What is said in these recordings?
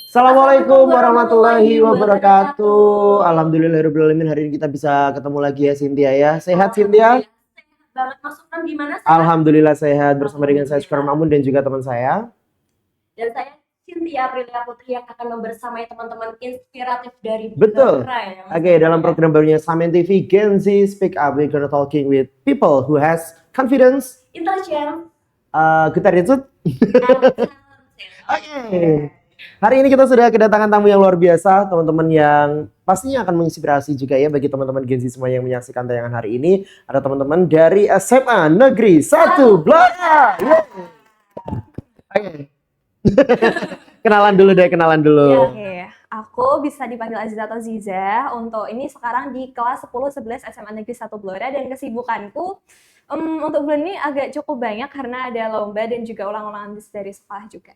Assalamualaikum warahmatullahi wabarakatuh. Alhamdulillahirobbilalamin, hari ini kita bisa ketemu lagi ya Cynthia ya. Sehat Cynthia? Sehat banget. Mas Supran gimana? Sehat? Alhamdulillah sehat, bersama dengan saya Syukran Mamun dan juga teman saya. Dan saya Cynthia Aprilia Putri yang akan membersamai teman-teman inspiratif dari Betul. Bangkra ya, Mas. Oke, dalam program barunya Samen TV Gen Z Speak Up, we're gonna talking with people who has confidence, Intelligent good attitude. and talented. Oke. Hari ini kita sudah kedatangan tamu yang luar biasa, teman-teman yang pastinya akan menginspirasi juga ya bagi teman-teman Gen Z semua yang menyaksikan tayangan hari ini. Ada teman-teman dari SMA Negeri 1 Blora. Oke. Kenalan dulu deh, kenalan dulu. Oke, aku bisa dipanggil Aziza atau Ziza. Untuk ini sekarang di kelas 10-11 SMA Negeri 1 Blora, dan kesibukanku untuk bulan ini agak cukup banyak karena ada lomba dan juga ulang-ulangan dari sekolah juga.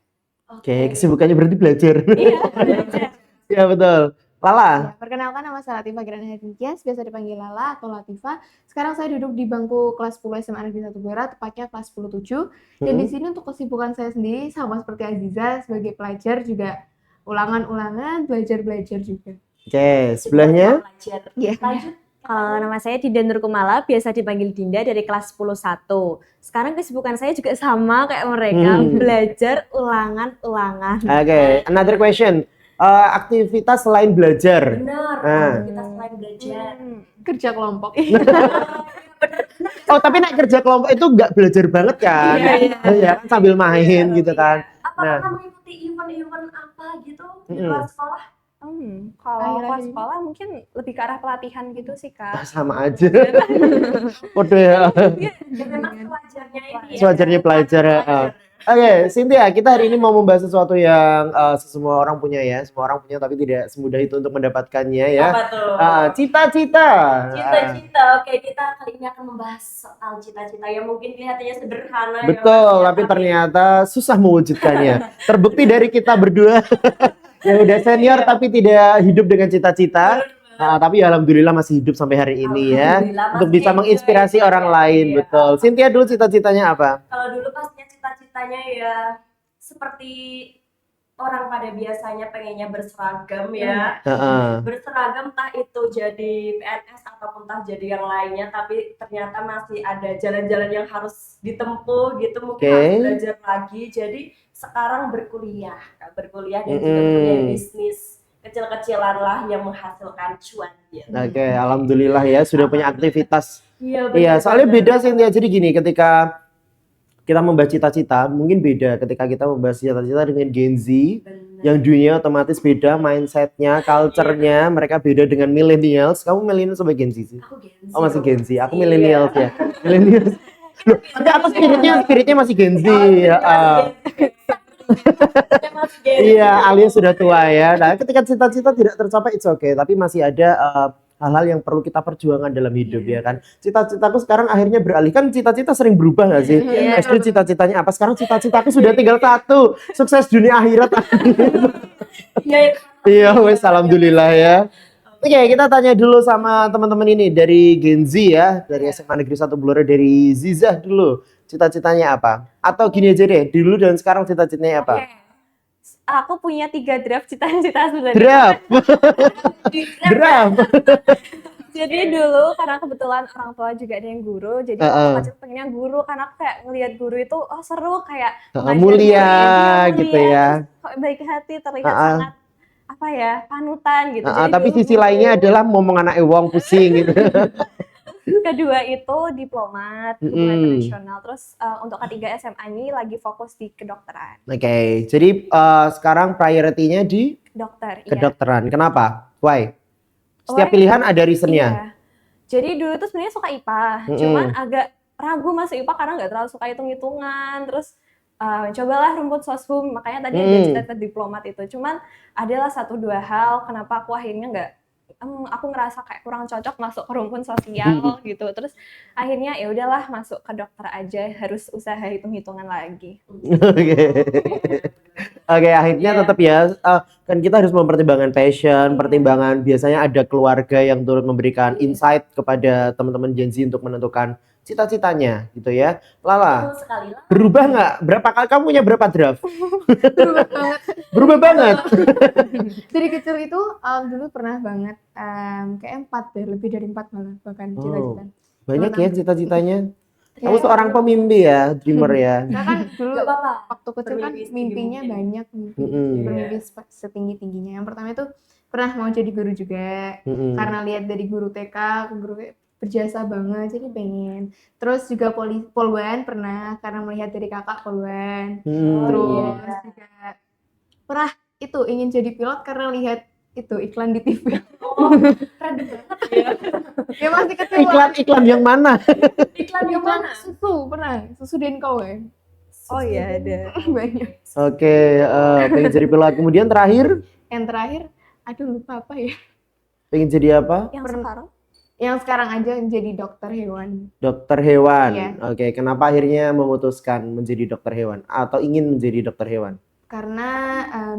Oke, kesibukannya berarti belajar. Iya, belajar. Iya betul. Lala. Ya, perkenalkan, nama saya Latifah Grana Herdikias, biasa dipanggil Lala atau Latifah. Sekarang saya duduk di bangku kelas 10 SMA Negeri 1 Blora, tepatnya kelas 10-7. Dan di sini untuk kesibukan saya sendiri sama seperti Aziza, sebagai pelajar juga ulangan-ulangan, belajar-belajar juga. Oke, sebelahnya. Iya. Lanjut. Kalau nama saya Dinda Nurkumala, biasa dipanggil Dinda, dari kelas 10-1. Sekarang kesibukan saya juga sama kayak mereka, belajar ulangan-ulangan. Oke, another question. Aktivitas selain belajar. Benar, Nah. kita selain belajar. Kerja kelompok. Oh, tapi naik kerja kelompok itu nggak belajar banget kan? Iya, kan sambil main gitu kan. Apakah mengikuti event-event apa gitu di luar sekolah? Kalau Akhir-akhir kelas ini. sekolah mungkin lebih ke arah pelatihan gitu sih, Kak. Sama aja. Waduh ya. Ya, memang sewajarnya ini ya. Sewajarnya pelajar. Oke, Cynthia, kita hari ini mau membahas sesuatu yang semua orang punya ya. Semua orang punya tapi tidak semudah itu untuk mendapatkannya ya. Apa tuh? Cita-cita. Cita-cita. Oke, kita kali ini akan membahas soal cita-cita yang mungkin kelihatannya sederhana. Betul, ya, tapi ternyata susah mewujudkannya. Terbukti dari kita berdua yang udah senior tapi tidak hidup dengan cita-cita. Tapi alhamdulillah masih hidup sampai hari ini ya. Alhamdulillah, Untuk masih bisa enjoy menginspirasi juga orang ya. lain, Iya. betul. Cynthia dulu cita-citanya apa? Kalau dulu pastinya cita-citanya ya seperti orang pada biasanya pengennya berseragam ya. Berseragam entah itu jadi PNS ataupun entah jadi yang lainnya, tapi ternyata masih ada jalan-jalan yang harus ditempuh gitu, mungkin Oke. harus belajar lagi. Jadi sekarang berkuliah dan juga berkuliah bisnis kecil-kecilan lah yang menghasilkan cuan gitu. Oke, alhamdulillah ya sudah punya aktivitas. Iya, Iya, soalnya benar. beda Cynthia. Jadi gini, ketika kita membahas cita-cita, mungkin beda ketika kita membahas cita-cita dengan Gen Z. Benar. Yang dunia otomatis beda, mindsetnya, culture-nya, mereka beda dengan millennials. Kamu millennials sama Gen Z sih? Aku Gen Z. Oh, masih Gen Z. Aku Iya. millennials ya. Millennials. Loh, tapi aku spiritnya masih Gen Z. Ya, Masih Gen Z. iya, alias sudah tua ya. Nah, ketika cita-cita tidak tercapai, it's okay. Tapi masih ada hal-hal yang perlu kita perjuangkan dalam hidup ya kan. Cita-citaku sekarang akhirnya beralih. Kan cita-cita sering berubah nggak sih? Iya. SD cita-citanya apa? Sekarang cita-citaku sudah tinggal satu. Sukses dunia akhirat. Ya, Iya, wes alhamdulillah ya. Oke, kita tanya dulu sama teman-teman ini dari Gen Z ya, dari SMA Negeri 1 Blora, dari Ziza dulu. Cita-citanya apa? Atau gini aja deh, dulu dan sekarang cita-citanya apa? Oke. Aku punya 3 draft cita-cita sebenarnya. Draft. Draft. Jadi dulu karena kebetulan orang tua juga ada yang guru, jadi aku kecil pengennya guru karena aku kayak ngelihat guru itu seru, kayak ngajar Mulia murid, gitu ya. terus kok baik hati, terlihat sangat apa ya, panutan gitu. Jadi Tapi dulu sisi lainnya adalah ngomong anak wong pusing gitu. kedua itu diplomat, hubungan internasional. Terus untuk ketiga SMA ini lagi fokus di kedokteran. Oke, jadi sekarang priority-nya di Dokter, iya. kedokteran. Kenapa? Why? Setiap Why? pilihan ada reasonnya. Iya. Jadi dulu tuh sebenarnya suka IPA, cuman agak ragu masuk IPA karena nggak terlalu suka hitung-hitungan. Terus cobalah rumput soshum, makanya tadi ada cita-cita diplomat itu. Cuman adalah 1-2 hal kenapa aku akhirnya nggak, aku ngerasa kayak kurang cocok masuk ke rumpun sosial gitu. Terus akhirnya ya udahlah masuk ke dokter aja, harus usaha hitung-hitungan lagi. Oke, akhirnya tetap ya, kan kita harus mempertimbangkan passion, pertimbangan biasanya ada keluarga yang turut memberikan insight kepada teman-teman Gen Z untuk menentukan cita-citanya gitu ya. Lala, Betul sekali lah. berubah nggak? Berapa kali kamu punya berapa draft? Berubah banget. Berubah banget. Dari kecil itu dulu pernah banget kayak 4 deh, lebih dari 4 malah bahkan Oh, cita-cita. banyak ya cita-citanya. Kamu Kayak- seorang pemimpi ya, dreamer ya. Saya kan dulu Gak apa-apa. waktu kecil kan Bermimpi setinggi mimpinya mungkin. banyak, mimpi Mm-mm. bermimpi setinggi-tingginya. Yang pertama itu pernah mau jadi guru juga, Mm-mm. karena lihat dari guru TK ke guru berjasa banget, jadi pengen. Terus juga polwan pernah, karena melihat dari kakak polwan. Hmm. Terus juga pernah itu ingin jadi pilot karena lihat itu iklan di TV. Oh, keren banget ya. Ya masih kecil banget. Iklan yang mana? Iklan yang Iklan mana? susu pernah, susu Denko ya. Oh iya ada. Banyak. Oke, pengen jadi pilot. Kemudian terakhir, Yang terakhir, aduh lupa apa ya. pengen jadi apa? Yang sekarang Yang sekarang aja jadi dokter hewan. Dokter hewan. Iya. Oke, kenapa akhirnya memutuskan menjadi dokter hewan atau ingin menjadi dokter hewan? Karena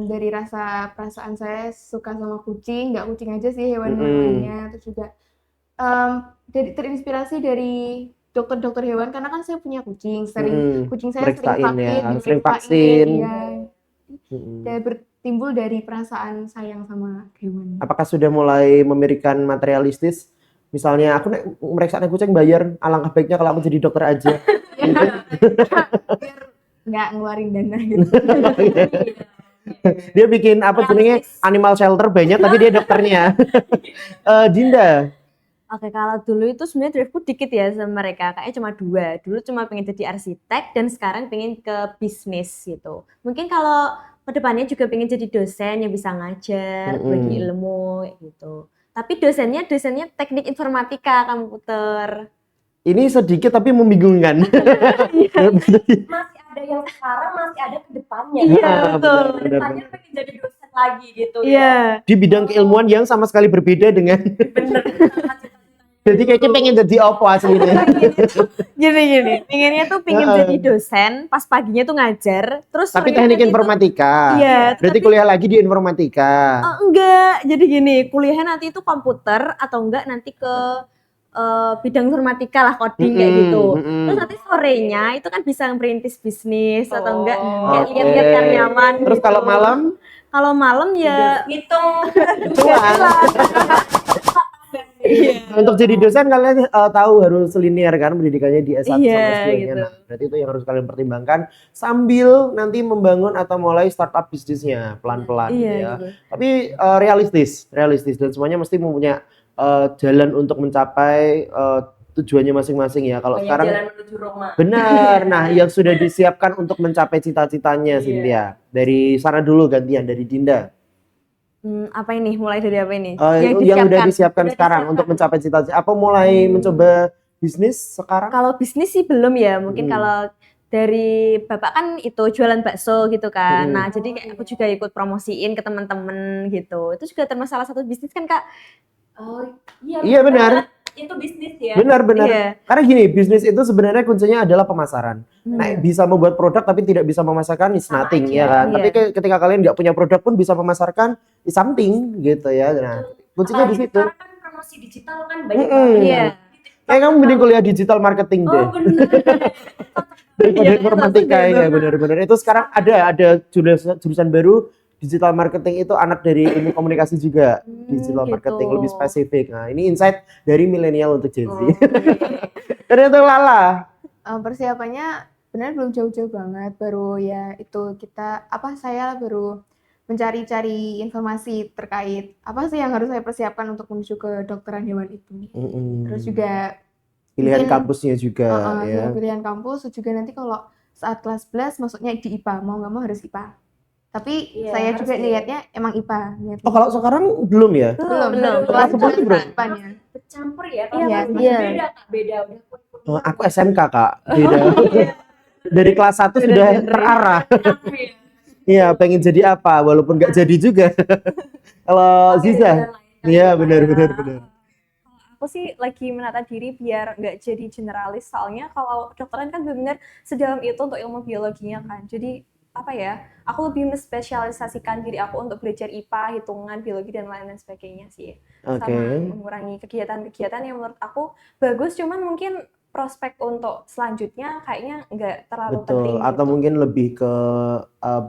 dari rasa perasaan saya suka sama kucing, nggak kucing aja sih, hewan-hewannya. Terus juga terinspirasi dari dokter-dokter hewan, karena kan saya punya kucing, kucing saya Periksain ya, sering divaksin, vaksin. iya. Dan bertimbul dari perasaan sayang sama hewan. Apakah sudah mulai memikirkan materialistis? Misalnya aku meriksa kucing bayar, alangkah baiknya kalau aku jadi dokter aja. Biar nggak ngeluarin dana gitu. Dia bikin apa jenenge animal shelter banyak tapi dia dokternya. Dinda. Oke, kalau dulu itu sebenarnya driveku dikit ya sama mereka, kayaknya cuma 2. Dulu cuma pengen jadi arsitek dan sekarang pengen ke bisnis gitu. Mungkin kalau kedepannya juga pengen jadi dosen yang bisa ngajar, bagi ilmu gitu. Tapi dosennya teknik informatika, komputer. Ini sedikit tapi membingungkan. Masih ada yang sekarang, masih ada ke depannya. Iya, betul. Ke depannya pengen jadi dosen lagi gitu ya. Iya. Di bidang keilmuan yang sama sekali berbeda dengan Bener. jadi kayaknya pengen jadi apa aslinya. Gini. Pengennya tuh pengen jadi dosen, pas paginya tuh ngajar, terus Tapi sorenya teknik nanti informatika. Iya, Berarti kuliah lagi di informatika. enggak, jadi gini, kuliahnya nanti itu komputer atau enggak nanti ke bidang informatika lah, coding kayak gitu. Terus nanti sorenya itu kan bisa merintis bisnis atau enggak kayak Oke. lihat-lihat karyawan. Terus gitu. kalau malam Kalau malam ya Ngitung. cuan. Untuk jadi dosen kalian tahu harus linear kan pendidikannya di S1 Iya, sama S2-nya. gitu. Nah, berarti itu yang harus kalian pertimbangkan sambil nanti membangun atau mulai startup bisnisnya pelan-pelan iya gitu ya. gitu. Tapi realistis dan semuanya mesti mempunyai jalan untuk mencapai tujuannya masing-masing ya. Kalau Banyak sekarang jalan menuju Roma. benar, nah yang sudah disiapkan untuk mencapai cita-citanya Iya. Cynthia. Dari sana dulu gantian dari Dinda. Apa ini? Mulai dari apa ini? Yang udah disiapkan Udah sekarang disiapkan. untuk mencapai cita-cita. Apa mulai mencoba bisnis sekarang? Kalau bisnis sih belum ya. Mungkin Hmm. kalau dari bapak kan itu jualan bakso gitu kan. Hmm. Nah, jadi kayak aku juga ikut promosiin ke teman-teman gitu. Itu juga termasuk salah satu bisnis kan, Kak? Oh iya. Iya, benar. Itu bisnis ya. Benar-benar. Iya. Karena gini, bisnis itu sebenarnya kuncinya adalah pemasaran. Nah, bisa membuat produk tapi tidak bisa memasarkan is Sama nothing aja. ya kan. Iya. Tapi ketika kalian nggak punya produk pun bisa memasarkan is something gitu ya. Nah, kuncinya di Apalagi situ. sekarang kan promosi digital kan banyak Mm-mm. banget. Iya. Kayak kamu mending kuliah digital marketing deh. Oh bener. Daripada Iya, informatika itu ya benar-benar. Itu sekarang ada jurusan baru digital marketing, itu anak dari ilmu komunikasi juga. Digital gitu. marketing lebih spesifik. Nah, ini insight dari milenial untuk Gen Z. Oh. Ternyata Lala. Persiapannya benar belum jauh-jauh banget, baru ya itu saya baru mencari-cari informasi terkait apa sih yang harus saya persiapkan untuk menuju ke dokteran hewan itu. Terus juga Pilihan mungkin, kampusnya juga ya. pilihan kampus, terus juga nanti kalau saat kelas 11 masuknya di IPA, mau nggak mau harus IPA. Tapi Iya, saya harus juga ya. niatnya emang IPA. Oh, kalau sekarang belum ya? belum. Kelas 11 belum? IPA-nya. Bercampur ya. Iya, Kalau iya. beda Kak, beda. Oh, aku SMK, Kak. Beda. Dari kelas 1 sudah terarah. Iya, pengen jadi apa walaupun nggak jadi juga. Kalau Ziza, iya benar. Aku sih lagi menata diri biar nggak jadi generalis, soalnya kalau kedokteran kan benar-benar sedalam itu untuk ilmu biologinya kan. Jadi apa ya, aku lebih menspesialisasikan diri aku untuk belajar IPA, hitungan, biologi dan lain-lain sebagainya sih. Oke. Sama mengurangi kegiatan-kegiatan yang menurut aku bagus, cuman mungkin prospek untuk selanjutnya kayaknya nggak terlalu Betul, penting atau gitu. mungkin lebih ke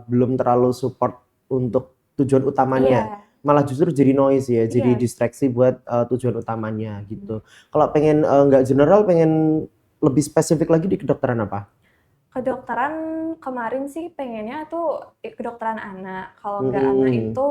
belum terlalu support untuk tujuan utamanya. Iya, Malah justru jadi noise ya, jadi Iya. distraksi buat tujuan utamanya gitu. Kalau pengen nggak general, pengen lebih spesifik lagi di kedokteran apa? kedokteran kemarin sih pengennya tuh kedokteran anak. Kalau nggak anak itu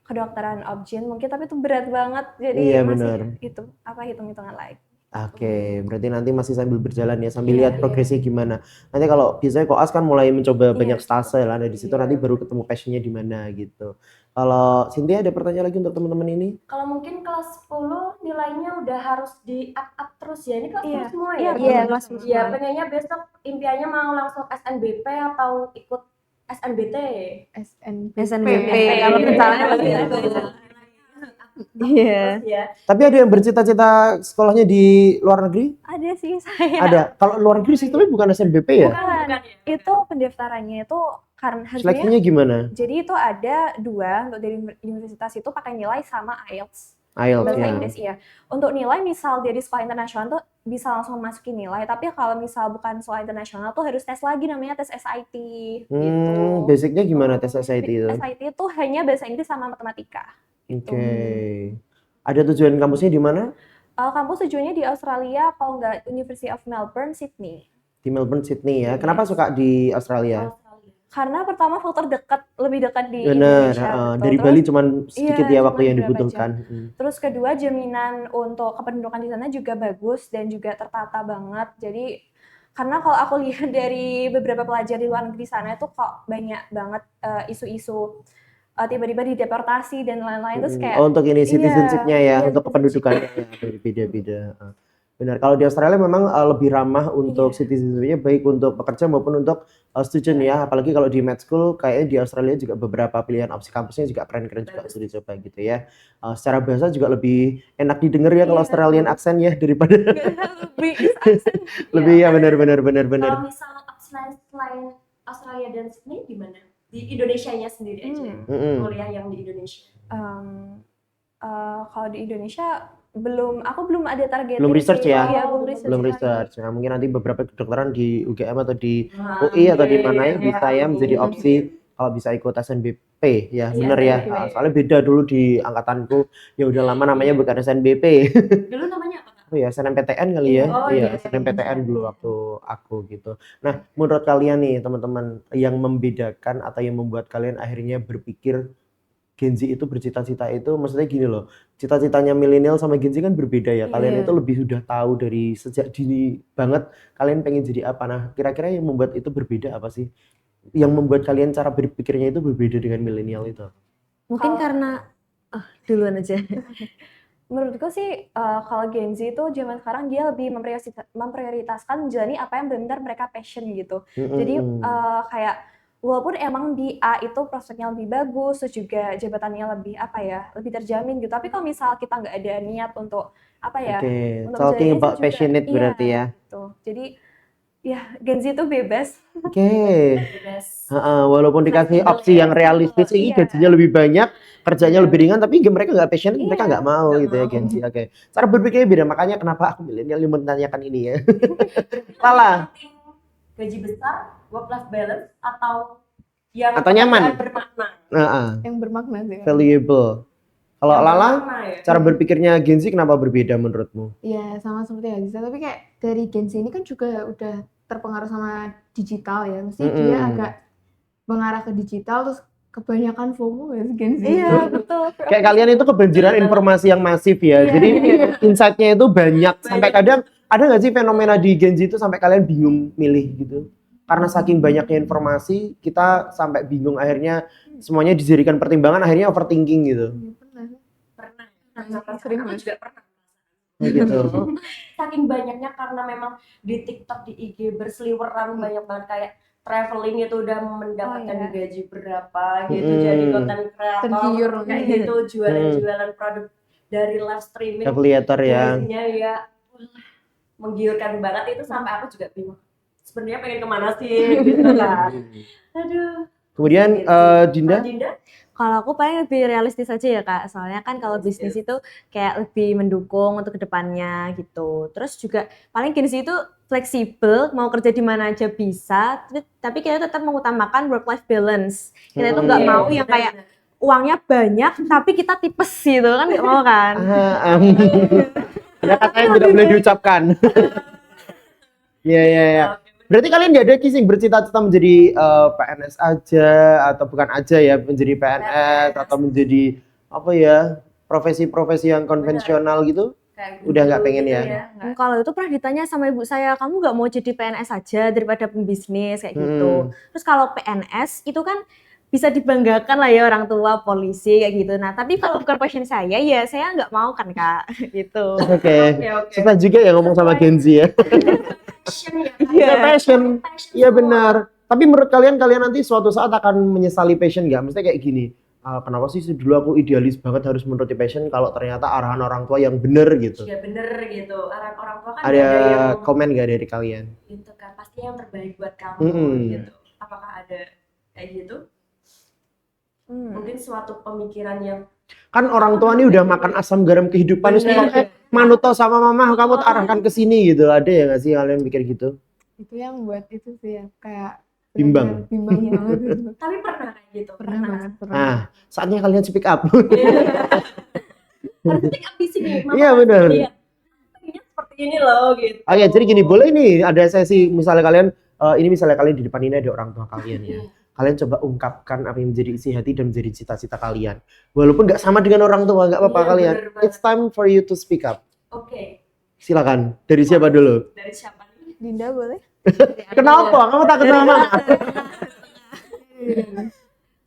kedokteran obgyn mungkin, tapi itu berat banget. Jadi Iya, masih benar. itu hitung-hitungan lagi. Oke, berarti nanti masih sambil berjalan ya, sambil Iya, lihat progresnya gimana. Nanti kalau biasanya koas kan mulai mencoba banyak stase lah, dari situ Iya. nanti baru ketemu passionnya di mana gitu. Kalau Cynthia ada pertanyaan lagi untuk teman-teman ini? Kalau mungkin kelas 10 nilainya udah harus di up terus ya. Ini kelas 10 Iya. semua Iya, ya? Iya, kelas 10 Iya, semua. pengennya besok impiannya mau langsung SNBP atau ikut SNBT. SNBP Iya. kalau rencananya pasti Iya. itu. Iya. Iya. Ya. Tapi ada yang bercita-cita sekolahnya di luar negeri? Ada sih saya. Ada. Kalau luar negeri sistemnya bukan SNBP ya? Bukan. ya? Itu pendaftarannya itu karena sebenarnya Seleksinya gimana? jadi itu ada 2 untuk dari universitas itu pakai nilai sama IELTS. IELTS Bahasa ya. Inggris iya. Untuk nilai misal dia di sekolah internasional tuh bisa langsung masukin nilai, tapi kalau misal bukan sekolah internasional tuh harus tes lagi namanya tes SIT gitu. Basicnya gimana tes SIT itu? SIT itu hanya bahasa Inggris sama matematika. Oke. Ada tujuan kampusnya di mana? Kampus tujuannya di Australia, kalau nggak University of Melbourne, Sydney. Di Melbourne, Sydney ya. Kenapa suka di Australia? Karena pertama faktor lebih dekat di Benar, Indonesia. betul. dari Terus- Bali cuman sedikit Iya, ya waktu cuman yang berapa dibutuhkan. Terus kedua, jaminan untuk kependudukan di sana juga bagus dan juga tertata banget. Jadi karena kalau aku lihat dari beberapa pelajar di luar negeri sana itu kok banyak banget isu-isu tiba-tiba dideportasi dan lain-lain, terus kayak Oh, untuk ini citizenship-nya ya, iya, untuk kependudukannya ya, beda-beda. Benar. Kalau di Australia memang lebih ramah untuk citizenship-nya, baik untuk pekerja maupun untuk student ya. Apalagi kalau di med school, kayaknya di Australia juga beberapa pilihan opsi kampusnya juga keren-keren juga sudah dicoba gitu ya. Secara bahasa juga lebih enak didengar ya kalau Iya. Australian accent ya daripada lebih accent. lebih ya benar. Kalau misal selain Australia dan Sydney gimana? Di Indonesianya sendiri aja. Kuliah yang di Indonesia. Kalau di Indonesia aku belum ada target. Belum research ya? Iya, Belum research. Nah, mungkin nanti beberapa kedokteran di UGM atau di UI atau di mana ya bisa ya menjadi opsi kalau bisa ikut SNBP ya, benar ya. Soalnya beda dulu di angkatanku, ya udah lama namanya bukan SNBP. Dulu namanya apa? Oh ya, SNMPTN kali ya. Oh, iya, iya. SNMPTN dulu waktu aku gitu. Nah, menurut kalian nih teman-teman, yang membedakan atau yang membuat kalian akhirnya berpikir Gen Z itu bercita-cita itu, maksudnya gini loh, cita-citanya milenial sama Gen Z kan berbeda ya. Kalian itu lebih sudah tahu dari sejak dini banget kalian pengen jadi apa. Nah, kira-kira yang membuat itu berbeda apa sih? Yang membuat kalian cara berpikirnya itu berbeda dengan milenial itu? Mungkin karena duluan aja. Menurutku sih kalau Gen Z itu zaman sekarang dia lebih memprioritaskan menjalani apa yang benar-benar mereka passion gitu. Jadi kayak walaupun emang di A itu prospeknya lebih bagus, terus juga jabatannya lebih lebih terjamin gitu. Tapi kalau misal kita nggak ada niat untuk untuk talking menjalani about itu juga, passionate berarti ya. Gitu. Jadi ya Gen Z itu bebas. Bebas. Walaupun dikasih opsi yang realistis, gajinya lebih banyak, kerjanya lebih ringan, tapi mereka nggak passionate, mereka nggak mau gitu ya Gen Z. Oke. Cara berpikirnya beda, makanya kenapa aku milenial menanyakan ini ya. Lala. Gaji besar, work-life balance, atau yang nyaman, bermakna. Yang bermakna sih. Valuable. Kalau Lala, Ya? cara berpikirnya Gen Z kenapa berbeda menurutmu? Iya, sama seperti Aziza, tapi kayak dari Gen Z ini kan juga udah terpengaruh sama digital ya. Mesti dia agak mengarah ke digital, terus kebanyakan FOMO ya Gen Z. Iya, betul. Kayak kalian itu kebanjiran informasi yang masif ya. Jadi insight-nya itu banyak. Sampai kadang ada nggak sih fenomena di Gen Z itu sampai kalian bingung milih gitu? Karena saking banyaknya informasi, kita sampai bingung, akhirnya semuanya dijadikan pertimbangan, akhirnya overthinking gitu. Pernah. Sering Aku juga pernah. Gitu. Saking banyaknya karena memang di TikTok, di IG berseliweran banyak banget kayak traveling itu udah mendapatkan gaji berapa gitu, jadi konten kreator Tergiur kayak gitu, jualan produk dari live streaming, Creator ya. gajinya ya menggiurkan banget. Itu sampai aku juga bingung sebenarnya pengen kemana sih gitu kan. Aduh. Kemudian Dinda, Kalau aku paling lebih realistis aja ya Kak, soalnya kan kalau bisnis itu kayak lebih mendukung untuk kedepannya gitu. Terus juga paling Gen Z itu fleksibel, mau kerja di mana aja bisa, tapi kita tetap mengutamakan work-life balance. Kita itu nggak mau yang kayak uangnya banyak, tapi kita tipes gitu kan nggak mau kan? Ada kata yang tidak boleh diucapkan. Iya, iya, iya. Berarti kalian nggak ada kissing bercita-cita menjadi PNS aja atau bukan aja ya menjadi PNS atau menjadi apa ya profesi-profesi yang konvensional gitu? Kayak Udah nggak guru pengen gitu ya? Kalau itu pernah ditanya sama ibu saya, kamu nggak mau jadi PNS aja daripada pembisnis kayak gitu. Terus kalau PNS itu kan bisa dibanggakan lah ya orang tua, polisi kayak gitu. Nah tapi kalau bukan passion saya, ya saya nggak mau kan Kak, gitu. Oke. Oke. Susah juga ya ngomong sama Gen Z ya. Passion ya. Iya, passion. Iya semua. benar. Tapi menurut kalian nanti suatu saat akan menyesali passion nggak? Maksudnya kayak gini. Kenapa sih dulu aku idealis banget harus menuruti passion kalau ternyata arahan orang tua yang bener gitu? Juga bener gitu. Orang tua kan Ada nggak ada yang komen nggak dari kalian? gitu kan. Pasti yang terbaik buat kamu Mm-mm. gitu. Apakah ada kayak gitu? Mungkin suatu pemikiran yang Kan orang tua ini udah makan asam garam kehidupan, terus bilang, Manuto sama mama kamu arahkan ke sini gitu. Ada ya nggak sih kalian pikir gitu? Itu yang buat itu sih ya kayak Bimbang. bimbang banget gitu. tapi pernah kayak gitu. Pernah banget, pernah. Nah, saatnya kalian speak up. Harus ketik ambisi nih. Mama Iya, harus bener. lihat. Pengennya seperti ini loh gitu. Oke, jadi gini, boleh nih ada sesi misalnya kalian ini misalnya kalian di depan ini ada orang tua kalian ya. Kalian coba ungkapkan apa yang menjadi isi hati dan menjadi cita-cita kalian. Walaupun nggak sama dengan orang tua, nggak apa-apa Iya, kalian. bener banget. It's time for you to speak up. Oke. Silakan. Dari siapa dulu? Dari siapa nih? Dinda boleh? Kenapa? Kamu takut sama mama?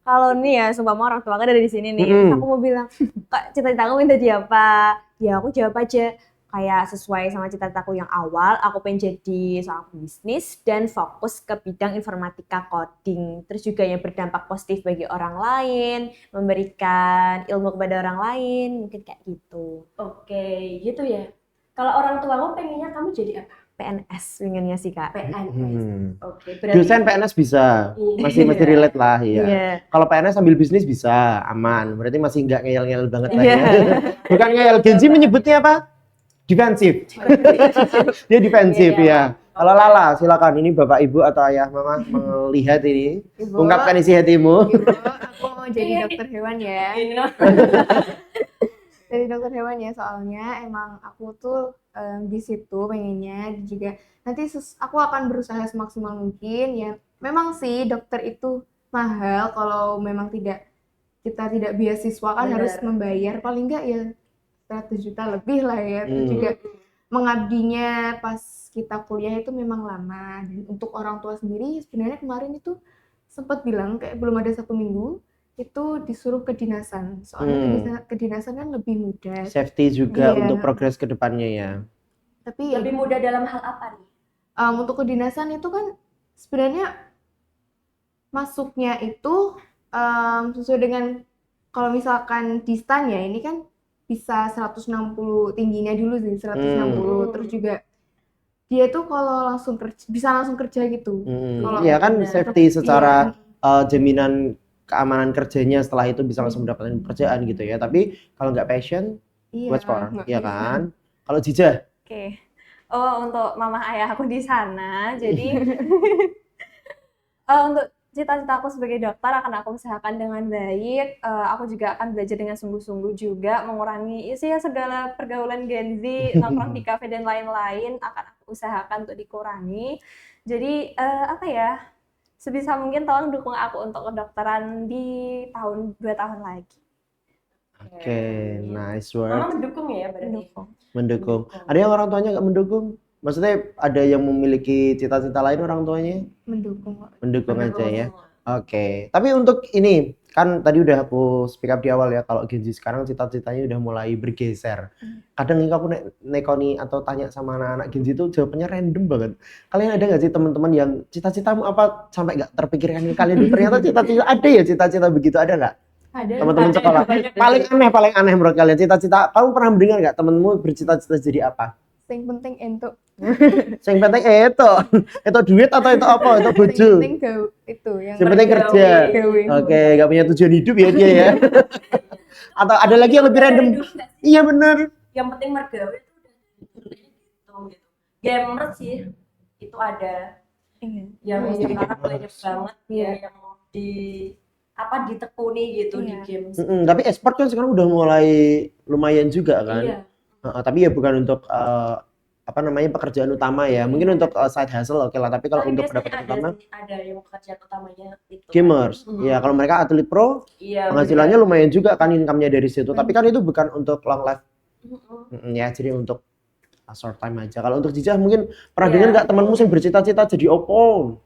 Kalau nih ya, sumpah orang tua kan ada di sini nih. Terus aku mau bilang, Kak, cita-cita kamu minta jadi apa? Ya aku jawab aja kayak sesuai sama cita-citaku yang awal, aku pengen jadi seorang pembisnis dan fokus ke bidang informatika coding. Terus juga yang berdampak positif bagi orang lain, memberikan ilmu kepada orang lain, mungkin kayak gitu. Oke, gitu ya. Kalau orang tuamu pengennya kamu jadi apa? PNS pengennya sih Kak. PNS. Oke, Dosen PNS bisa, masih relate lah ya. Iya. Kalau PNS sambil bisnis bisa, aman. Berarti masih nggak ngeyel-ngeyel banget lah Iya. ya. Bukan ngeyel, Gen Z menyebutnya apa? Defensif. Dia defensif ya. Kalau Lala, silakan. Ini bapak ibu atau ayah mama melihat ini. Ibu, Ungkapkan isi hatimu. Ibu, aku mau jadi dokter hewan ya. Ini loh. Jadi dokter hewan ya, soalnya emang aku tuh di situ pengennya juga nanti aku akan berusaha semaksimal mungkin ya. Memang sih dokter itu mahal kalau memang kita tidak beasiswa kan Bener. harus membayar paling enggak ya 100 juta lebih lah ya. Terus juga mengabdinya pas kita kuliah itu memang lama, dan untuk orang tua sendiri sebenarnya kemarin itu sempat bilang kayak belum ada 1 minggu itu disuruh kedinasan, soalnya kedinasan kan lebih mudah. Safety juga Iya. untuk progres ke depannya ya. Tapi ya, Lebih mudah dalam hal apa nih? untuk kedinasan itu kan sebenarnya masuknya itu sesuai dengan kalau misalkan di STAN ya, ini kan bisa 160 tingginya dulu sih, 160. Terus juga dia tuh kalau langsung bisa langsung kerja gitu. Kalau Iya kan benar. safety secara Iya. jaminan keamanan kerjanya setelah itu bisa langsung mendapatkan pekerjaan gitu ya. Tapi kalau nggak passion, Iya, what's for? nggak Iya bisa. kan? Kalau Jija, Oke. Oh, untuk mama ayah aku di sana. Jadi untuk cita-cita aku sebagai dokter akan aku usahakan dengan baik. Aku juga akan belajar dengan sungguh-sungguh juga mengurangi ya segala pergaulan Gen Z, nongkrong di kafe dan lain-lain akan aku usahakan untuk dikurangi. Jadi apa ya? Sebisa mungkin tolong dukung aku untuk kedokteran di 2 tahun lagi. oke, nice Mama work. mendukung ya berarti. Mendukung. Ada yang orang tuanya nggak mendukung? Maksudnya ada yang memiliki cita-cita lain orang tuanya? mendukung. Mendukung aja ya. semua. Oke, tapi untuk ini kan tadi udah aku speak up di awal ya, kalau Gen Z sekarang cita-citanya udah mulai bergeser. Kadang aku nekoni atau tanya sama anak-anak Gen Z itu jawabannya random banget. Kalian ada nggak sih teman-teman yang cita-citamu apa sampai nggak terpikirkan ke kalian? Ternyata cita-cita ada ya, cita-cita begitu ada nggak? Ada. Teman-teman Ada, sekolah. banyak. Paling aneh menurut kalian cita-cita. Kamu pernah mendengar nggak temenmu bercita-cita jadi apa? Yang penting entuk. Yang penting itu duit atau itu apa? Itu bojo. Yang penting itu yang Yang penting kerja. gawe. Oke, gak punya tujuan hidup ya dia ya. Atau ada lagi yang lebih random? Dulu nggak sih? Iya bener. Yang penting mergawe itu udah gitu. Gamer sih itu ada Iya. yang Oh, iya. sekarang banyak banget ya yang ditekuni gitu di Iya. games. Tapi e-sport kan sekarang udah mulai lumayan juga kan. Iya. Tapi ya bukan untuk pekerjaan utama ya. Mungkin untuk side hustle oke lah. Tapi kalau Tapi untuk biasanya pendapatan utama ada yang pekerjaan utamanya itu. gamers. Mhm. Ya kalau mereka atlet pro Iya. penghasilannya lumayan juga kan income-nya dari situ. Tapi kan itu bukan untuk long life. bener. Ya jadi untuk short time aja. Kalau untuk Jijah mungkin pernah Iya. dengar nggak temanmu yang bercita-cita jadi opo?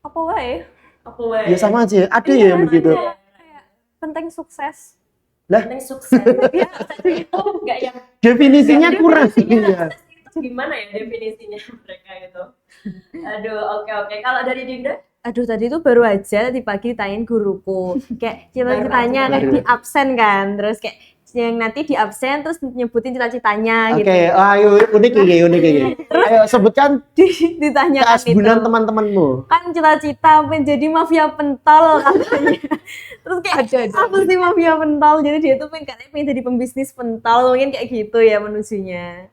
Apa wae? Apa wae? Ya sama aja. Ada Iya, ya yang begitu. Aja. Kayak penting sukses. Penting sukses. Iya, sukses itu enggak yang Definisinya kurang. definisinya Iya. sukses itu gimana ya definisinya mereka itu. Aduh, oke. Kalau dari Dinda? Aduh tadi tuh baru aja tadi pagi ditanyain guruku kayak cita-citanya Baru. kayak di absen kan, terus kayak yang nanti di absen terus nyebutin cita-citanya Oke, gitu. ayo unik ini. Ayo sebutkan Ditanyakan keasbunan itu teman-temanmu. kan cita-cita menjadi mafia pentol katanya. Terus kayak apa sih mafia pentol? Jadi dia tuh katanya pengen jadi pembisnis pentol, mungkin kayak gitu ya menujunya.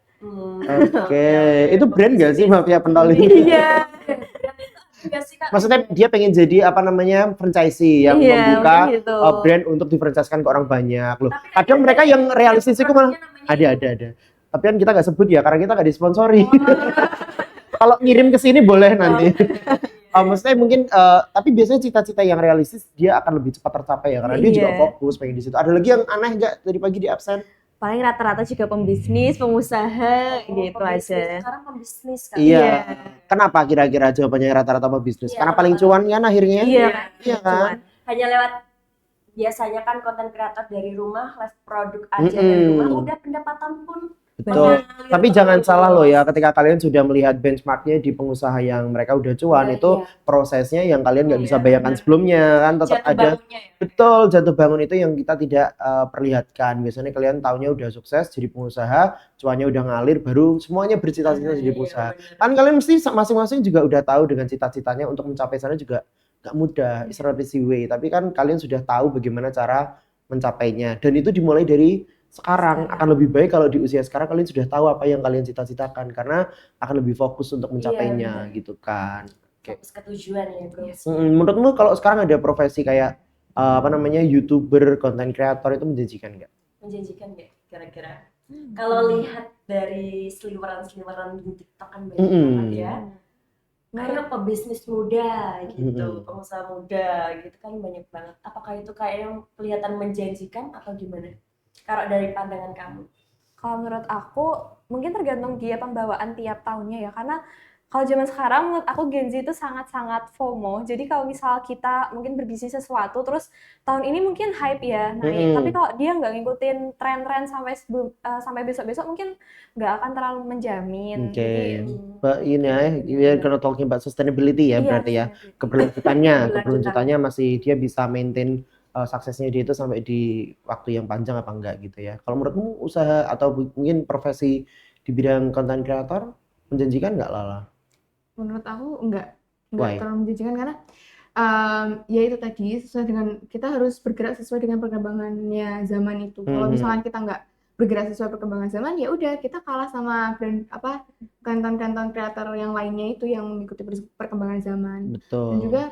Oke, itu brand gak sih mafia pentol ini? Iya. Enggak sih, Kak. Maksudnya dia pengen jadi franchisee yang Iya, membuka mungkin gitu. brand untuk diferensiaskan ke orang banyak loh. Tapi kan Kadang mereka yang realistis itu malah namanya ada. Tapi kan kita nggak sebut ya karena kita nggak disponsori. Kalau ngirim ke sini boleh nanti. Maksudnya mungkin tapi biasanya cita-cita yang realistis dia akan lebih cepat tercapai ya karena dia juga Iya. fokus pengen di situ. Ada lagi yang aneh nggak tadi pagi di absen? Paling rata-rata juga pembisnis, pengusaha gitu pembisnis. aja. Sekarang pembisnis kan. Iya. Kenapa kira-kira jawabannya rata-rata bisnis? Iya, Karena paling cuan kan akhirnya. Iya. Iya kan? Hanya lewat biasanya kan konten kreator dari rumah, live produk aja dari rumah, udah pendapatan pun Betul. mengalir Tapi terus. jangan salah loh ya, ketika kalian sudah melihat benchmarknya di pengusaha yang mereka udah cuan, Iya, itu iya. prosesnya yang kalian nggak bisa Iya, bayangkan benar. sebelumnya kan, tetap Jatuh ada. bangunnya ya. Betul, jatuh bangun itu yang kita tidak perlihatkan. Biasanya kalian taunya udah sukses jadi pengusaha, cuannya udah ngalir, baru semuanya bercita-cita jadi Iya, pengusaha. benar. Kan kalian mesti masing-masing juga udah tahu dengan cita-citanya untuk mencapai sana juga gak mudah, it's not easy way. Tapi kan kalian sudah tahu bagaimana cara mencapainya. Dan itu dimulai dari sekarang. Akan lebih baik kalau di usia sekarang kalian sudah tahu apa yang kalian cita-citakan karena akan lebih fokus untuk mencapainya benar. gitu kan. Oke. Fokus ke tujuan ya, bro. Menurutmu kalau sekarang ada profesi kayak YouTuber, content creator itu menjanjikan nggak? Menjanjikan nggak kira-kira? Kalau lihat dari seliweran-seliweran di TikTok kan banyak banget ya. Kayak pebisnis muda gitu, pengusaha muda gitu kan banyak banget. Apakah itu kayak yang kelihatan menjanjikan atau gimana? Kalau dari pandangan kamu? Kalau menurut aku mungkin tergantung dia pembawaan tiap tahunnya ya, karena kalau zaman sekarang menurut aku Gen Z itu sangat-sangat FOMO. Jadi kalau misal kita mungkin berbisnis sesuatu terus tahun ini mungkin hype ya naik, tapi kalau dia nggak ngikutin tren-tren sampai besok-besok mungkin nggak akan terlalu menjamin. Oke. Jadi, But ini ya, we're gonna talking about sustainability ya iya, berarti ya. Keberlanjutannya masih dia bisa maintain suksesnya dia itu sampai di waktu yang panjang apa enggak gitu ya. Kalau menurutmu usaha atau mungkin profesi di bidang content creator menjanjikan nggak Lala? Menurut aku enggak Why? terlalu menjanjikan karena ya itu tadi sesuai dengan kita harus bergerak sesuai dengan perkembangannya zaman itu. Kalau misalkan kita nggak bergerak sesuai perkembangan zaman ya udah kita kalah sama brand content creator yang lainnya itu yang mengikuti perkembangan zaman. Betul. Dan juga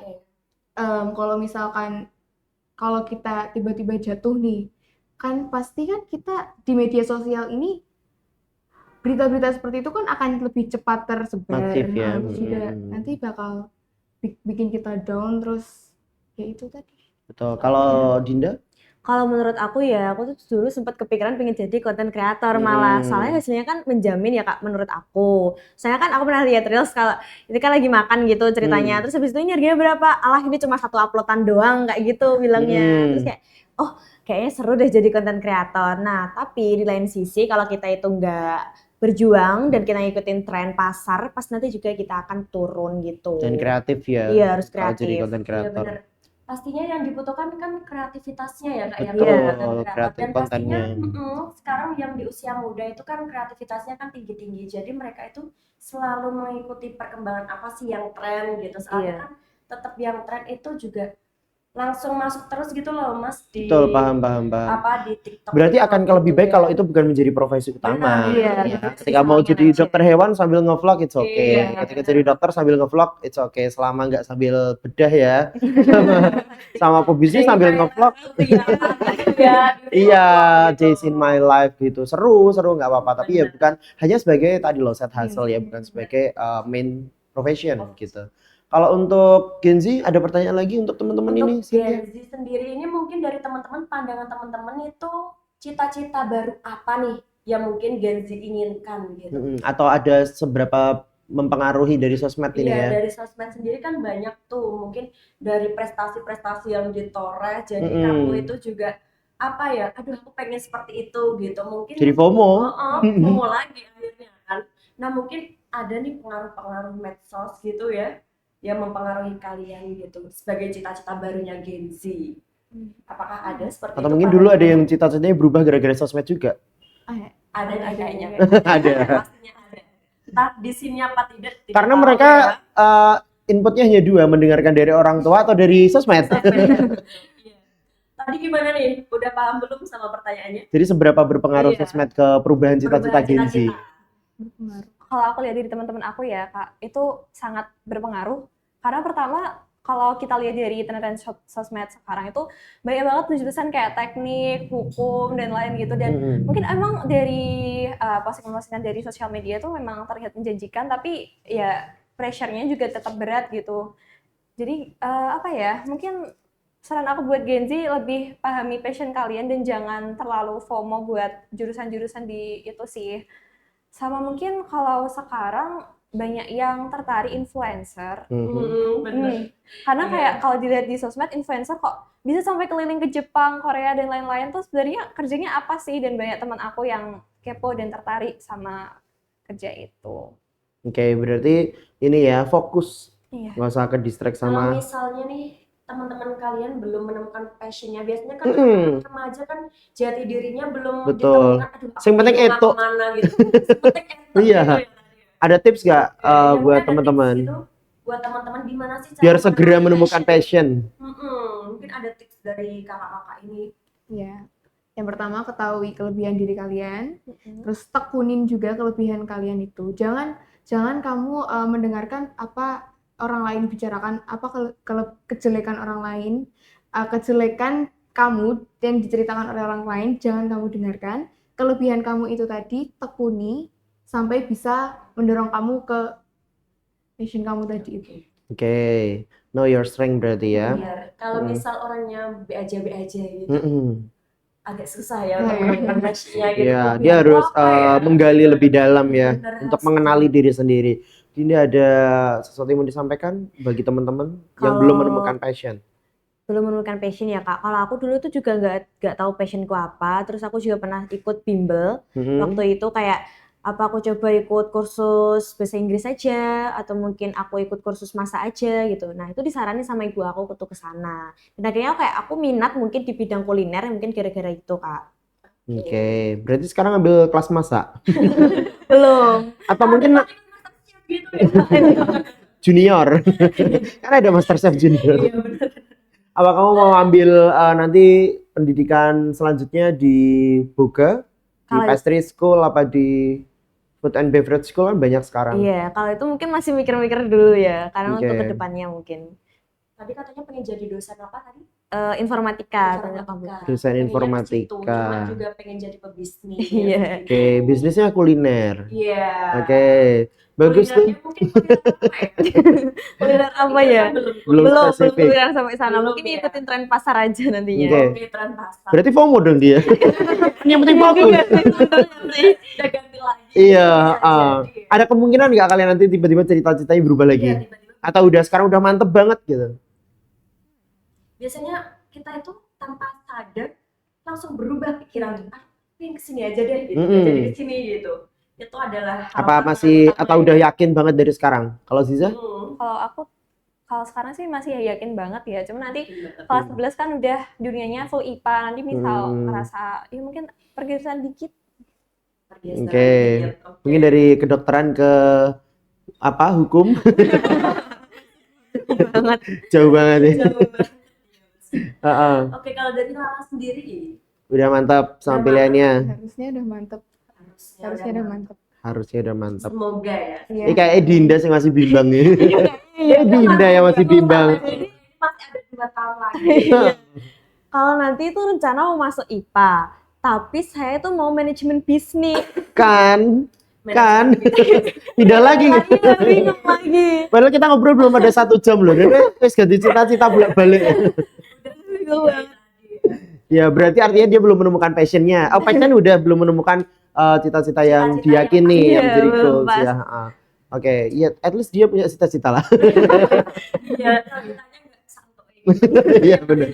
kalau misalkan kalau kita tiba-tiba jatuh nih, kan pasti kan kita di media sosial ini berita-berita seperti itu kan akan lebih cepat tersebar. Masif ya. Terus juga nanti bakal bikin kita down terus ya itu tadi. Betul. Kalau Dinda? Kalau menurut aku ya, aku tuh dulu sempat kepikiran pengen jadi content creator malah. Soalnya hasilnya kan menjamin ya Kak, menurut aku. Soalnya kan aku pernah lihat reels kalau ini kan lagi makan gitu ceritanya. Terus habis itu ini harganya berapa? Alah ini cuma satu uploadan doang kayak gitu bilangnya. Terus kayak, oh kayaknya seru deh jadi content creator. Nah tapi di lain sisi kalau kita itu nggak berjuang dan kita ngikutin tren pasar, pas nanti juga kita akan turun gitu. Dan kreatif ya. Iya harus Kalau jadi kreatif. content Iya creator. benar. pastinya yang dibutuhkan kan kreativitasnya ya Kak, ya, Betul, konten kreator. kreatif Dan pastinya kontennya. sekarang yang di usia muda itu kan kreativitasnya kan tinggi-tinggi. Jadi mereka itu selalu mengikuti perkembangan apa sih yang tren gitu. Soalnya Iya. kan tetap yang tren itu juga langsung masuk terus gitu loh Mas di Betul, paham. di TikTok. Berarti akan lebih baik ya. kalau itu bukan menjadi profesi utama. Benar, Iya, Ya. benar. Ketika mau Sesuai jadi aja. dokter hewan sambil ngevlog, it's okay. Iya. Ketika jadi dokter sambil ngevlog, it's okay. Selama nggak sambil bedah ya. Sama pebisnis sambil ngevlog. Iya, days in my life gitu. Seru nggak apa-apa. Tapi ya bukan hanya sebagai tadi loh side hustle ya, bukan sebagai main profession gitu. Kalau untuk Gen Z ada pertanyaan lagi untuk teman-teman ini? Untuk Gen Z sendiri ini mungkin dari teman-teman, pandangan teman-teman itu cita-cita baru apa nih yang mungkin Gen Z inginkan gitu. Atau ada seberapa mempengaruhi dari sosmed ini Iya, ya? dari sosmed sendiri kan banyak tuh, mungkin dari prestasi-prestasi yang ditoreh, jadi Mm-mm. kamu itu juga apa ya, aduh aku pengen seperti itu gitu, mungkin Jadi FOMO. FOMO lagi akhirnya kan. Nah mungkin ada nih pengaruh-pengaruh medsos gitu ya, yang mempengaruhi kalian gitu, sebagai cita-cita barunya Gen Z. Apakah ada seperti Atau itu? mungkin dulu ada yang cita-citanya berubah gara-gara sosmed juga. Ada nih kayaknya. Ada. Pastinya ada. Entah di sini apa tidak Karena tahu mereka ya. inputnya hanya dua, mendengarkan dari orang tua atau dari sosmed. Iya. Tadi gimana nih? Udah paham belum sama pertanyaannya? Jadi seberapa berpengaruh Iya. sosmed ke perubahan cita-cita Gen Z? Kalau aku lihat dari teman-teman aku ya Kak, itu sangat berpengaruh. Karena pertama, kalau kita lihat dari tren sosmed sekarang itu banyak banget jurusan kayak teknik, hukum, dan lain gitu. Dan mungkin emang dari postingan-postingan dari sosial media itu memang terlihat menjanjikan, tapi ya pressure-nya juga tetap berat gitu. Jadi apa ya, mungkin saran aku buat Gen Z lebih pahami passion kalian dan jangan terlalu FOMO buat jurusan-jurusan di itu sih. Sama mungkin kalau sekarang banyak yang tertarik influencer. Bener. Karena Iya. kayak kalau dilihat di sosmed influencer kok bisa sampai keliling ke Jepang, Korea, dan lain-lain tuh sebenarnya kerjanya apa sih? Dan banyak teman aku yang kepo dan tertarik sama kerja itu. Oke, berarti ini ya fokus, Iya. nggak usah ke distract Kalau sama. misalnya nih teman-teman kalian belum menemukan passionnya, biasanya kan remaja kan jati dirinya belum Betul. ditemukan. Aduh, Yang penting aku itu. kemana gitu. Yang penting itu Iya. gitu ya. Ada tips nggak Ya, buat mungkin ada teman-teman tips gitu buat teman-teman gimana sih cara biar segera menemukan passion? Mungkin ada tips dari kakak-kakak ini. Ya. Yang pertama, ketahui kelebihan diri kalian, terus tekunin juga kelebihan kalian itu. Jangan kamu mendengarkan apa orang lain bicarakan, apa kejelekan orang lain, kejelekan kamu yang diceritakan oleh orang lain, jangan kamu dengarkan. Kelebihan kamu itu tadi tekuni sampai bisa mendorong kamu ke passion kamu tadi itu. Oke, know your strength berarti ya. Benar. Kalau misal orangnya be aja gitu, agak susah ya Iya. untuk menemukan passionnya gitu. Iya, dia harus menggali lebih dalam ya Benar, untuk harus. mengenali diri sendiri. Ini ada sesuatu yang mau disampaikan bagi teman-teman yang Kalau- belum menemukan passion? Belum menemukan passion ya Kak. Kalau aku dulu tuh juga nggak tahu passionku apa. Terus aku juga pernah ikut bimbel. Waktu itu kayak apa aku coba ikut kursus bahasa Inggris aja atau mungkin aku ikut kursus masak aja gitu. Nah itu disaranin sama ibu aku ke sana. Dan akhirnya kayak aku minat mungkin di bidang kuliner mungkin gara-gara itu Kak. Oke, berarti sekarang ambil kelas masak Belum. atau mungkin Gitu ya. junior? Kan ada master chef junior. Iya benar. Apa kamu mau ambil nanti pendidikan selanjutnya di Boga, di Kalau- pastry school apa di food and beverage school kan banyak sekarang. Iya, kalau itu mungkin masih mikir-mikir dulu ya, karena Oke. untuk kedepannya mungkin Tadi katanya pengen jadi dosen apa tadi? informatika. tanya kamu. Dosen Pengennya informatika. ke situ, cuma juga pengen jadi pebisnis. Iya. Oke, bisnisnya kuliner. Iya. Oke, bagus tuh. Kulinernya mungkin kuliner apa ya? Kuliner apa Iya ya? kan belum Belum Belum spesifik. kepikiran sampai sana. Belum, Mungkin ya. ikutin tren pasar aja nantinya. Oke. Kuliner pasar. Berarti FOMO dong dia. Yang penting fokus. Udah ganti lagi. Iya, Bisa jadi. ada kemungkinan nggak kalian nanti tiba-tiba cita-citanya berubah Iya, lagi? tiba-tiba. Atau udah sekarang udah mantep banget gitu? Biasanya kita itu tanpa sadar langsung berubah pikiran. Pengen kesini aja deh, gitu. Jadi kesini gitu. Itu adalah Apa harapan masih pertama atau ya. udah yakin banget dari sekarang? Kalau Ziza? Kalau aku kalau sekarang sih masih yakin banget ya. Cuma nanti kelas 11 kan udah dunianya full IPA. Nanti misal ngerasa ya mungkin pergeseran dikit. Oke. Mungkin dari kedokteran ke apa hukum? banget. Jauh banget ya. Oke, kalau dari Lala sendiri Udah mantap sama pilihannya. Harusnya udah mantep. Harusnya udah mantep. Harusnya udah mantap. semoga ya. Iya. Ini kayak Dinda sih masih bimbang ya. Dinda yang masih bimbang. Jadi masih ada 2 tahun lagi. Kalau nanti itu rencana mau masuk IPA, tapi saya tuh mau manajemen bisnis. Kan tidak lagi. Iya, bingung lagi. Padahal kita ngobrol belum ada 1 jam loh. Dan wis ganti cita-cita bolak-balik. Bingung banget. Ya berarti artinya dia belum menemukan passionnya. Oh, passion udah belum menemukan cita-cita yang Cita-cita diyakini yang- yang menjadi Iya, belum goals pas. ya. Oke, ya at least dia punya cita-cita lah. Ya, tapi tanya nggak santuy. Iya benar.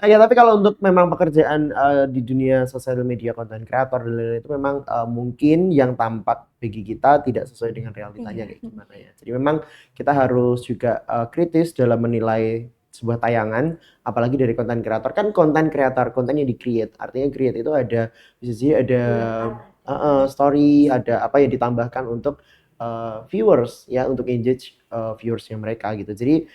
Ya tapi kalau untuk memang pekerjaan di dunia sosial media content creator dan lain-lain itu memang mungkin yang tampak bagi kita tidak sesuai dengan realitanya kayak gimana ya. Jadi memang kita harus juga kritis dalam menilai sebuah tayangan, apalagi dari konten kreator. Kan konten kreator, konten yang di-create. Artinya create itu ada bisa jadi ada story, ada apa yang ditambahkan untuk viewers ya, untuk engage viewersnya mereka gitu. Jadi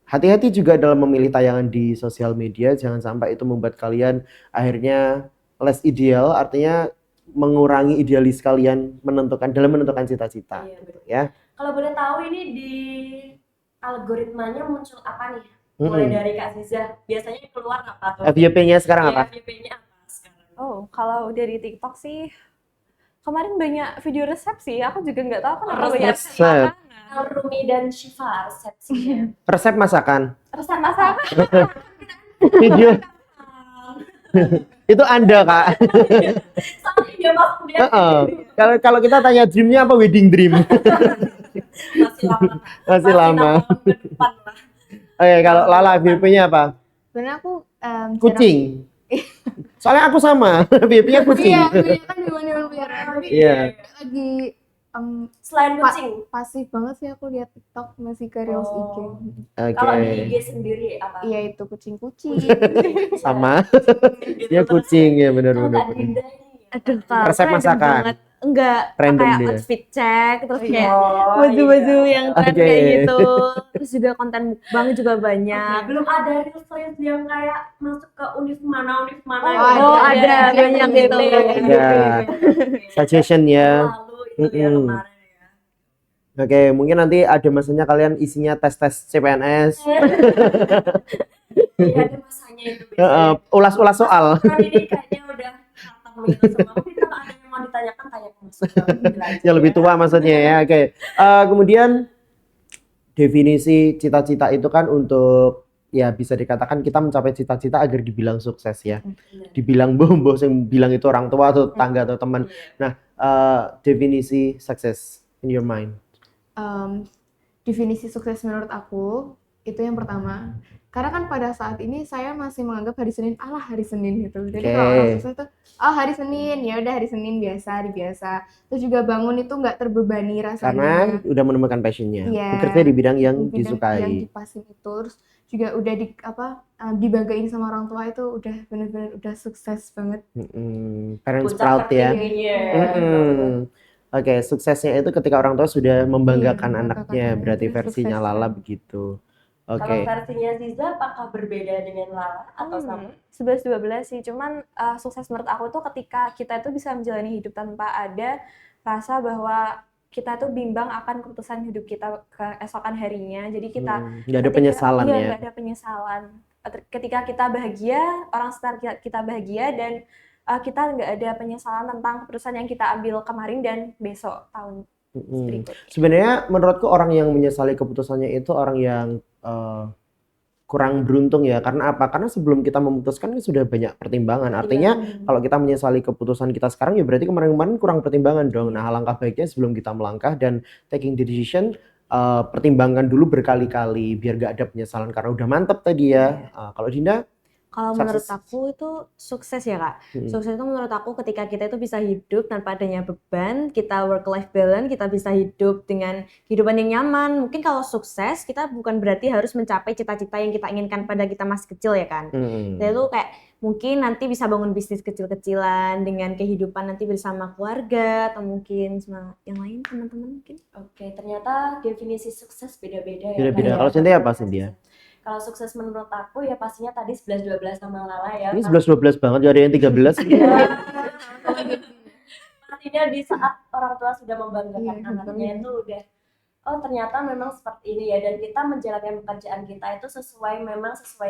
hati-hati juga dalam memilih tayangan di sosial media, jangan sampai itu membuat kalian akhirnya less ideal, artinya mengurangi idealis kalian dalam menentukan cita-cita. Iya, betul. Ya. Kalau boleh tahu ini di algoritmanya muncul apa nih? Mulai dari Kak Ziza, biasanya yang keluar apa tuh? FYP-nya sekarang apa? FYP-nya apa sekarang? Oh, kalau dari TikTok sih kemarin banyak video resep sih. Aku juga nggak tahu kenapa banyak Resep. makanan. Rumi dan Syifa resepsinya. Resep masakan. Resep masakan. Video itu Anda, Kak. Soalnya dia masuk dia Kalau kita tanya dreamnya apa, wedding dream. masih lama. Masih lama. 6 tahun ke depan lah. Oke, kalau Lala FYP-nya apa? Sebenarnya aku Kucing. Soalnya aku sama, FYP-nya kucing. Iya, punya kan hewan-hewan peliharaan. Tapi Iya. lagi Selain kucing, pasif banget sih aku lihat TikTok, masih ke Reels IG. Oke. kalau di IG sendiri apa? Iya itu kucing-kucing. Sama. Gitu. Dia kucing ya, Kalau benar-benar. Kak Dinda ini Aduh, kalau Resep random masakan. banget. Enggak, Random kayak dia. outfit check, terus kayak Oh, baju-baju iya. yang tren Oke. kayak gitu. Terus juga konten mukbang juga banyak. Belum ada reels yang kayak masuk ke univ mana Oh, ada banyak gitu. Ada. Suggestion ya. Lalu itu ya Mm-mm. kemarin ya. Oke, mungkin nanti ada masanya kalian isinya tes-tes CPNS, Iya, ada masanya itu biasanya. ulas-ulas soal. Kan ini kayaknya udah khatam gitu semua. Mungkin kalau ada yang mau ditanyakan tanya ke Mas Bambang aja Yang lebih ya. tua maksudnya ya. Oke. Kemudian definisi cita-cita itu kan untuk ya bisa dikatakan kita mencapai cita-cita agar dibilang sukses ya. Dibilang bohong yang bilang itu orang tua atau tetangga atau teman. Nah, definisi sukses in your mind. Definisi sukses menurut aku itu yang pertama. Karena kan pada saat ini saya masih menganggap hari Senin, alah hari Senin gitu. Jadi Oke. kalau orang sukses tuh, oh hari Senin, ya udah hari Senin biasa, hari biasa. Terus juga bangun itu nggak terbebani rasanya. Karena udah menemukan passionnya. Iya. Bekerja di bidang yang Di bidang disukai. yang dipasin itu. Terus juga udah dibanggain sama orang tua itu udah bener-bener udah sukses banget. Parents Puncak proud ya. tertingginya. Oke, suksesnya itu ketika orang tua sudah membanggakan Iya, anaknya, membanggakan berarti anaknya, versinya sukses Lala kan. begitu. Kalau Oke. versinya Ziza apakah berbeda dengan Lala atau sama? 11-12 sih, cuman sukses menurut aku tuh ketika kita itu bisa menjalani hidup tanpa ada rasa bahwa kita tuh bimbang akan keputusan hidup kita keesokan harinya. Jadi kita Nggak ada ketika- penyesalan iya, ya. nggak ada penyesalan. Ketika kita bahagia, orang sekitar kita bahagia, dan kita nggak ada penyesalan tentang keputusan yang kita ambil kemarin dan besok tahun berikutnya. Sebenarnya menurutku orang yang menyesali keputusannya itu orang yang kurang beruntung ya. Karena apa? Karena sebelum kita memutuskan kan sudah banyak pertimbangan. Artinya kalau kita menyesali keputusan kita sekarang ya berarti kemarin-kemarin kurang pertimbangan dong. Nah, alangkah baiknya sebelum kita melangkah dan taking the decision, pertimbangkan dulu berkali-kali biar gak ada penyesalan karena udah mantep tadi ya. Kalau Dinda? Kalau menurut Sukses. aku itu sukses ya Kak. Mm-mm. Sukses itu menurut aku ketika kita itu bisa hidup tanpa adanya beban, kita work life balance, kita bisa hidup dengan kehidupan yang nyaman. Mungkin kalau sukses kita bukan berarti harus mencapai cita-cita yang kita inginkan pada kita masih kecil ya kan. Mm-mm. Dan itu kayak mungkin nanti bisa bangun bisnis kecil-kecilan dengan kehidupan nanti bersama keluarga atau mungkin sama yang lain teman-teman mungkin. Oke, ternyata definisi sukses beda-beda ya. Beda-beda. Kak, ya. Kalau Cynthia apa, Cynthia? Kalau sukses menurut aku ya pastinya tadi 11-12 sama Lala ya. Ini 11-12 banget, jadi yang 13. Pastinya di saat orang tua sudah membanggakan Iya, anaknya itu udah, oh ternyata memang seperti ini ya, dan kita menjalankan pekerjaan kita itu sesuai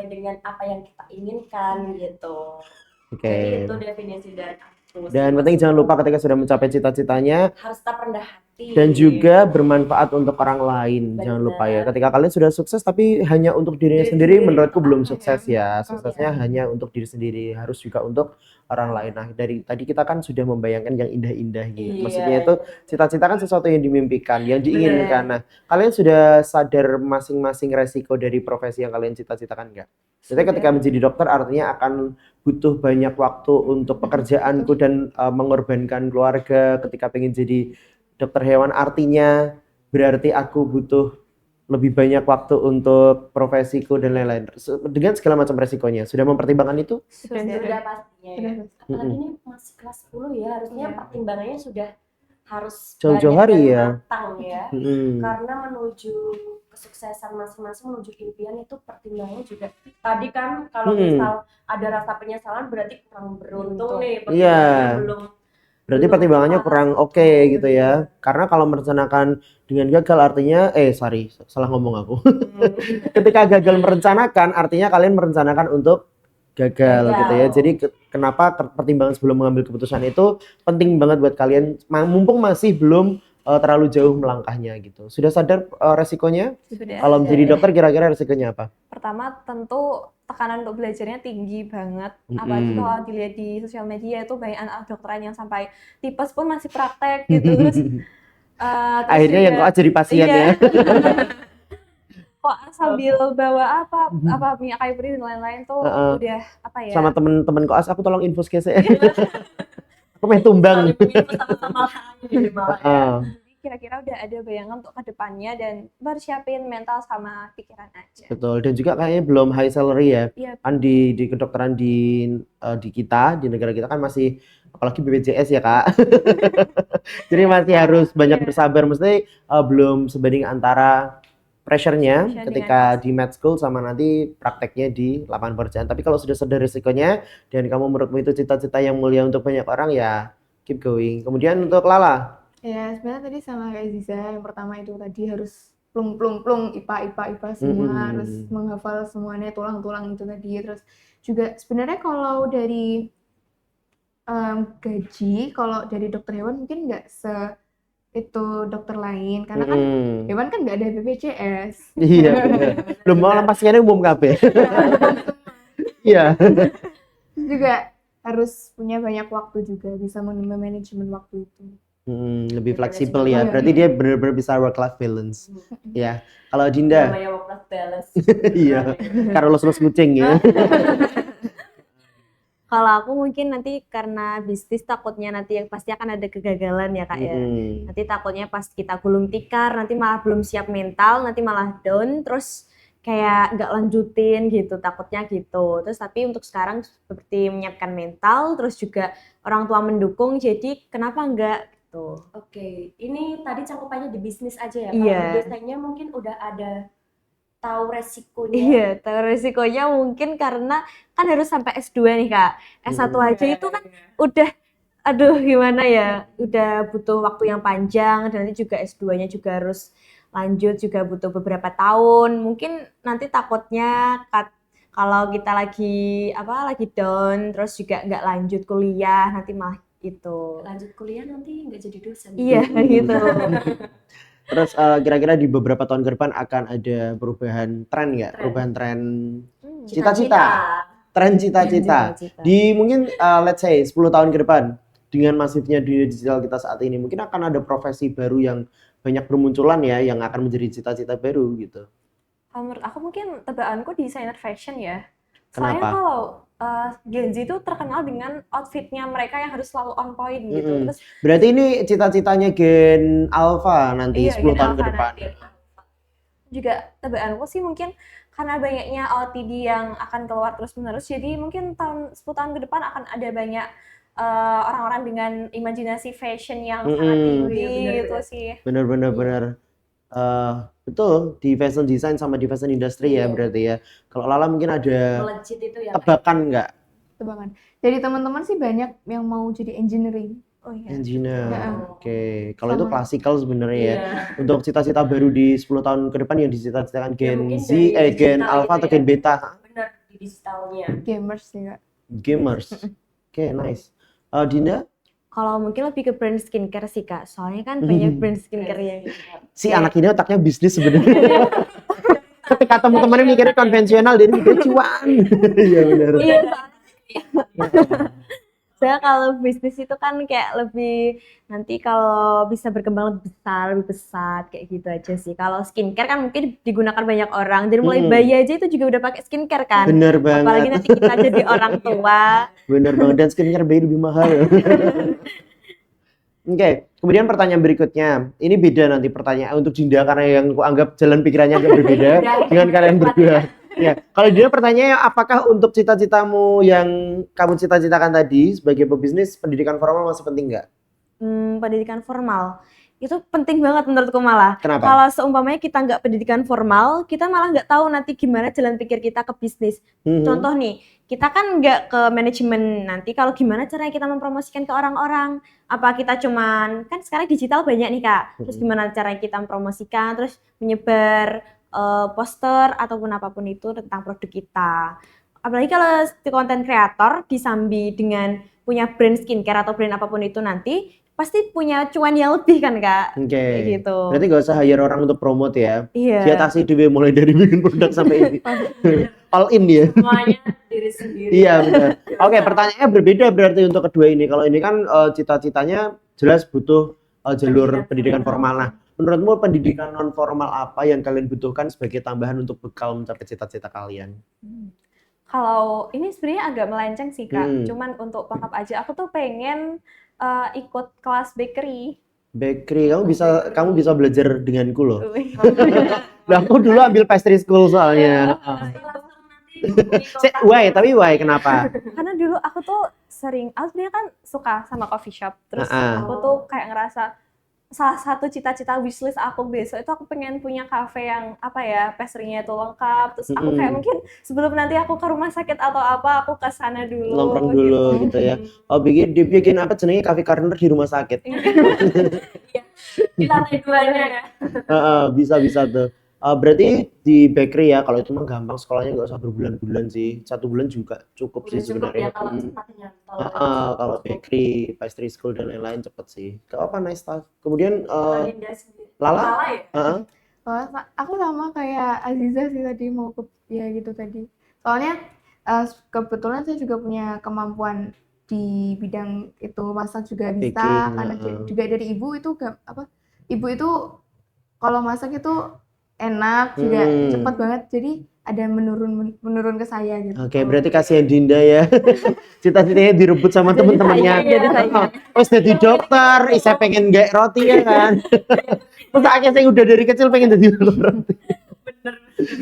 dengan apa yang kita inginkan gitu. Oke. Jadi itu definisi dari aku. Dan penting jangan lupa ketika sudah mencapai cita-citanya harus tetap rendah hati dan juga bermanfaat untuk orang lain. Jangan lupa ya, Benar. ketika kalian sudah sukses tapi hanya untuk dirinya Diri sendiri, sendiri, menurutku belum apa sukses ya? ya. Suksesnya hanya untuk diri sendiri, harus juga untuk orang lain. Nah, dari tadi kita kan sudah membayangkan yang indah-indah gitu. Iya. Maksudnya itu cita-cita kan sesuatu yang dimimpikan, yang diinginkan. Nah, kalian sudah sadar masing-masing resiko dari profesi yang kalian cita-citakan nggak? Jadi ketika menjadi dokter artinya akan butuh banyak waktu untuk pekerjaanku dan mengorbankan keluarga. Ketika pengen jadi dokter hewan artinya berarti aku butuh lebih banyak waktu untuk profesiku dan lain-lain. Dengan segala macam resikonya. Sudah mempertimbangkan itu? Sudah pastinya ya. Sudah. Apalagi ini masih kelas 10 ya, harusnya Iya. pertimbangannya sudah harus Jauh-jauh banyak hari dan ya. matang ya. Mm-mm. Karena menuju kesuksesan masing-masing, menuju impian itu pertimbangannya juga. Tadi kan kalau misal ada rasa penyesalan berarti kurang beruntung nih, Iya. pertimbangannya belum. Berarti belum pertimbangannya pas. kurang oke gitu ya. Karena kalau merencanakan dengan gagal artinya, salah ngomong aku. Ketika gagal merencanakan artinya kalian merencanakan untuk gagal gitu ya. Jadi kenapa pertimbangan sebelum mengambil keputusan itu penting banget buat kalian, mumpung masih belum terlalu jauh melangkahnya gitu. Sudah sadar resikonya? Sudah. Kalau menjadi dokter kira-kira resikonya apa? Pertama tentu tekanan untuk belajarnya tinggi banget. Mm-mm. Apalagi kalau dilihat di sosial media itu banyak anak dokteran yang sampai tipes pun masih praktek gitu. Terus Akhirnya yang kok jadi pasien iya. ya. Kok sambil bawa apa minyak kayu putih dan lain-lain tuh udah apa ya? Sama temen-temen koas aku tolong infus kese. Aku main tumbang. Sama-sama jadi malah ya. Jadi kira-kira udah ada bayangan untuk kedepannya dan baru siapin mental sama pikiran aja. Betul, dan juga kayaknya belum high salary ya. Iya. Kan di kedokteran di kita, di negara kita kan masih, apalagi BPJS ya Kak. Jadi masih harus banyak bersabar, mesti belum sebanding antara pressure-nya Pressure ketika di med school sama nanti prakteknya di lapangan pekerjaan. Tapi kalau sudah sadar risikonya dan kamu menurutmu itu cita-cita yang mulia untuk banyak orang ya keep going. Kemudian untuk Lala, Ya, sebenarnya tadi sama kayak Ziza, yang pertama itu tadi harus plung IPA semua, harus menghafal semuanya tulang-tulang itu tadi. Terus juga sebenarnya kalau dari gaji, kalau dari dokter hewan mungkin nggak itu dokter lain, karena kan hewan kan nggak ada BPJS. iya bener. Belum mau pasiennya umum kabeh. Iya. Juga harus punya banyak waktu juga, bisa manajemen waktu itu. Lebih fleksibel ya. Iya. Berarti dia benar-benar bisa work life balance. Ya. Kalau Dinda, Namanya work life balance. iya. Carlos kucing ya. Kalau aku mungkin nanti karena bisnis takutnya nanti yang pasti akan ada kegagalan ya Kak ya. Nanti takutnya pas kita gulung tikar nanti malah belum siap mental, nanti malah down terus kayak nggak lanjutin gitu, takutnya gitu. Terus tapi untuk sekarang seperti menyiapkan mental, terus juga orang tua mendukung, jadi kenapa enggak gitu. Oke, ini tadi cakupannya di bisnis aja ya. Iya. Kalau biasanya mungkin udah ada tahu resikonya. Iya, tahu resikonya mungkin karena kan harus sampai S2 nih Kak. S1 aja itu kan udah, aduh gimana ya, udah butuh waktu yang panjang dan nanti juga S2-nya juga harus lanjut, juga butuh beberapa tahun. Mungkin nanti takutnya kalau kita lagi down, terus juga nggak lanjut kuliah, nanti malah itu. Lanjut kuliah nanti nggak jadi dosen. Iya gitu. Terus kira-kira di beberapa tahun ke depan akan ada perubahan tren nggak? Perubahan tren cita-cita. Tren cita-cita. Di mungkin let's say 10 tahun ke depan dengan masifnya dunia digital kita saat ini mungkin akan ada profesi baru yang banyak bermunculan ya yang akan menjadi cita-cita baru gitu. Menurut aku mungkin tebakanku desainer fashion ya. Soalnya Kenapa? kalau Gen Z itu terkenal dengan outfitnya mereka yang harus selalu on point gitu. Mm-mm. Terus Berarti ini cita-citanya Gen Alpha nanti iya 10 Gen tahun ke Alpha depan. nanti. Juga tebakanku sih mungkin karena banyaknya OOTD yang akan keluar terus-menerus, jadi mungkin 10 tahun ke depan akan ada banyak orang-orang dengan imajinasi fashion yang sangat Mm-mm. tinggi Iya, gitu benar-benar. sih. Bener. Betul, di fashion design sama di fashion industry ya Iya. berarti ya. Kalau Lala mungkin ada Melejit itu ya. tebakan nggak? Tebakan. Jadi teman-teman sih banyak yang mau jadi engineering. Oh iya. Engineer. Ya. Oke. Kalau itu Sama. klasikal sebenarnya ya. Iya. Untuk cita-cita baru di 10 tahun ke depan yang dicita-citakan Ya, Gen mungkin Z, dari Gen digital Alpha gitu atau ya. Gen Beta? Benar di digitalnya. Gamers juga. Gamers. Oke, nice. Dinda, Kalau mungkin lebih ke brand skincare sih Kak, soalnya kan banyak brand skincare yang si Kayak- anak ini otaknya bisnis sebenarnya. Ketika teman-teman mikirnya konvensional, dia mikir cuan. Iya benar. Iya, saya kalau bisnis itu kan kayak lebih nanti kalau bisa berkembang lebih besar, lebih pesat kayak gitu aja sih. Kalau skincare kan mungkin digunakan banyak orang, dari mulai bayi aja itu juga udah pakai skincare kan. Bener banget. Apalagi nanti kita jadi orang tua. Bener banget, dan skincare bayi lebih mahal. Oke, kemudian pertanyaan berikutnya. Ini beda nanti pertanyaan untuk Dinda karena yang aku anggap jalan pikirannya agak berbeda dengan kalian berdua. Ya, kalau Dinda pertanyaannya apakah untuk cita-citamu yang kamu cita-citakan tadi sebagai pebisnis, pendidikan formal masih penting nggak? Pendidikan formal itu penting banget menurutku malah. Kenapa? Kalau seumpamanya kita nggak pendidikan formal, kita malah nggak tahu nanti gimana jalan pikir kita ke bisnis. Contoh nih, kita kan nggak ke manajemen nanti. Kalau gimana caranya kita mempromosikan ke orang-orang? Apa kita cuman kan sekarang digital banyak nih Kak. Terus gimana caranya kita mempromosikan? Terus menyebar poster ataupun apapun itu tentang produk kita. Apalagi kalau konten kreator disambi dengan punya brand skincare atau brand apapun itu nanti pasti punya cuan yang lebih kan Kak. Oke. Kayak gitu. Berarti nggak usah hire orang untuk promote ya. Iya. Dia tasih DW mulai dari bikin produk sampai ini. All in dia. Semuanya diri sendiri. Iya benar. Oke, pertanyaannya berbeda berarti untuk kedua ini. Kalau ini kan cita-citanya jelas butuh jalur pendidikan formal. Nah, menurutmu pendidikan non formal apa yang kalian butuhkan sebagai tambahan untuk bekal mencapai cita-cita kalian? Kalau ini sebenarnya agak melenceng sih Kak. Cuman untuk backup aja, aku tuh pengen ikut kelas bakery. Bakery, kamu bisa belajar denganku loh. Lah aku dulu ambil pastry school soalnya. Tapi why kenapa? Karena dulu aku tuh aku sebenarnya kan suka sama coffee shop. Terus Ah. aku tuh kayak ngerasa salah satu cita-cita wishlist aku besok itu aku pengen punya cafe yang apa ya, pastry-nya itu lengkap. Terus aku kayak mungkin sebelum nanti aku ke rumah sakit atau apa, aku ke sana dulu. Nongkrong dulu gitu ya. Oh, dibikin apa jenenge cafe corner di rumah sakit. Di lantai 2-nya ya. Bisa tuh. Berarti di bakery ya, kalau itu mah gampang, sekolahnya nggak usah berbulan-bulan sih, 1 bulan juga cukup sih Cukup sebenarnya. ya kalau cepatnya. Kalau bakery, pastry school dan lain-lain cepet sih. Gak apa, nice stuff. Kemudian Dinda sendiri. Lala? Ya? Oh, aku sama kayak Aziza sih tadi mau ke ya gitu tadi. Soalnya kebetulan saya juga punya kemampuan di bidang itu, masak juga bisa Baking, karena juga dari ibu itu ibu itu kalau masak itu enak juga cepat banget, jadi ada menurun ke saya gitu. Oke, berarti kasihan Dinda ya. Cita-citanya direbut sama temen-temennya. Terus jadi dokter, saya pengen gak roti ya kan. Terus akhirnya saya udah dari kecil pengen jadi roti. Bener.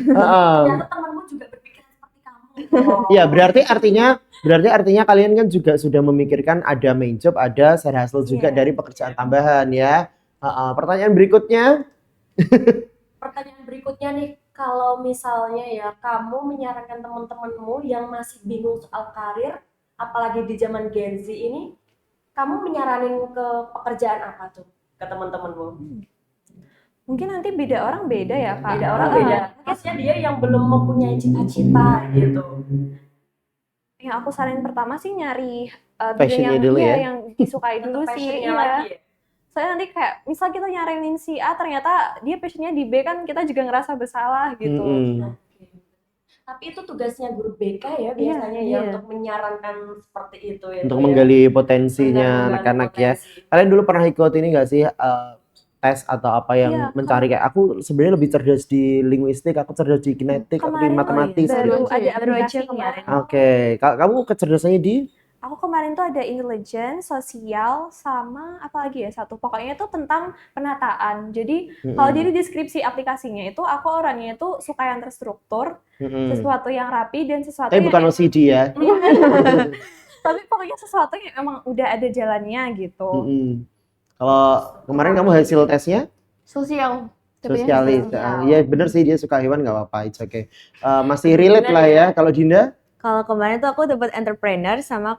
Heeh. Ternyata temanmu juga berpikir seperti kamu. Ya, berarti artinya kalian kan juga sudah memikirkan ada main job, ada side hustle juga dari pekerjaan tambahan ya. Pertanyaan berikutnya. Pertanyaan berikutnya nih, kalau misalnya ya kamu menyarankan teman-temanmu yang masih bingung soal karir, apalagi di zaman Gen Z ini, kamu menyaranin ke pekerjaan apa tuh ke teman-temanmu? Mungkin nanti beda orang beda ya Kak. Beda orang beda. Maksudnya dia yang belum mempunyai cita-cita gitu. Yang aku saranin pertama sih nyari Passionnya bidang dulu ya. yang disukai dulu Untuk sih. passionnya Iya. lagi ya. Soalnya nanti kayak misal kita nyaranin si A ternyata dia passionnya di B, kan kita juga ngerasa bersalah gitu. Oke. Tapi itu tugasnya guru BK ya biasanya ya untuk menyarankan seperti itu ya. Untuk menggali potensinya anak-anak ya. Kalian dulu pernah ikut ini nggak sih tes atau apa yang Iya, mencari kayak aku sebenarnya lebih cerdas di linguistik, aku cerdas di kinetik, aku di kemarin matematik baru gitu. ada baru aja aplikasinya. kemarin. Oke, kamu kecerdasannya di Aku kemarin tuh ada intelijen, sosial, sama apa lagi ya satu. Pokoknya itu tentang penataan. Jadi kalau Mm-mm. dari deskripsi aplikasinya itu aku orangnya itu suka yang terstruktur, Mm-mm. sesuatu yang rapi dan sesuatu Tapi yang bukan OCD ya. tapi pokoknya sesuatu yang emang udah ada jalannya gitu. Mm-mm. Kalau kemarin kamu hasil tesnya Sosial. sosialis, sosial. ya bener sih dia suka hewan nggak apa-apa, it's okay. Masih relate lah ya. Kalau Dinda, Kalau kemarin tuh aku dapat entrepreneur sama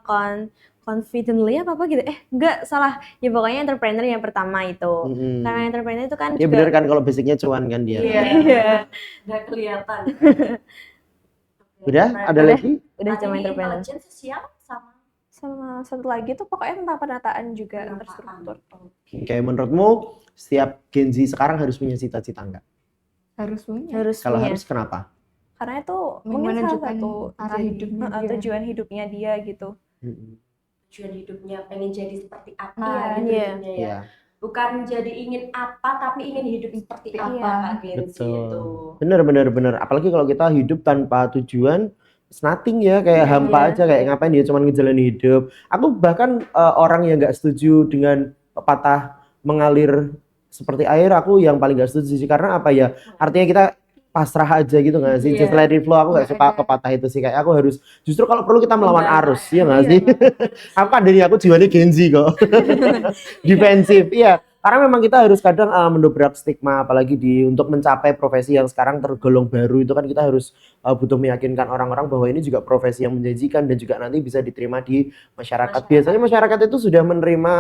confidently apa gitu. Enggak salah. Ya pokoknya entrepreneur yang pertama itu. Mm-mm. Karena entrepreneur itu kan ya juga bener kan kalau basicnya cuan kan dia. Iya. Nggak kelihatan. Udah, ada lagi? udah Tadi cuma entrepreneur. intelijen sosial sama Sama satu lagi tuh pokoknya tentang penataan juga penataan. terstruktur. Kayak menurutmu setiap Gen Z sekarang harus punya cita-cita nggak? Harus punya. Harus Kalau punya. harus kenapa? Karena itu mungkin salah Menunjukkan satu arah jadi, hidupnya heeh, dia. tujuan hidupnya dia gitu. Mm-mm. Tujuan hidupnya pengen jadi seperti apa Iya, gitu iya. hidupnya ya. Iya. Bukan jadi ingin apa tapi ingin hidup seperti Iya. apa Kak Genzi itu. Bener. Apalagi kalau kita hidup tanpa tujuan, it's nothing ya, kayak hampa Iya. aja, kayak ngapain dia cuma ngejalanin hidup. Aku bahkan orang yang nggak setuju dengan pepatah mengalir seperti air, aku yang paling nggak setuju sih. Karena apa ya? Artinya kita pasrah aja gitu nggak sih? Iya. Just let it flow. Aku nggak Nggak suka ada. pepatah itu sih. Kayak aku harus justru kalau perlu kita melawan Iya. arus, ya nggak Iya. sih? Aku kan dari aku jiwanya Gen Z kok. Defensif, iya. Karena memang kita harus kadang mendobrak stigma, apalagi untuk mencapai profesi yang sekarang tergolong baru itu kan kita harus butuh meyakinkan orang-orang bahwa ini juga profesi yang menjanjikan dan juga nanti bisa diterima di masyarakat. Biasanya masyarakat itu sudah menerima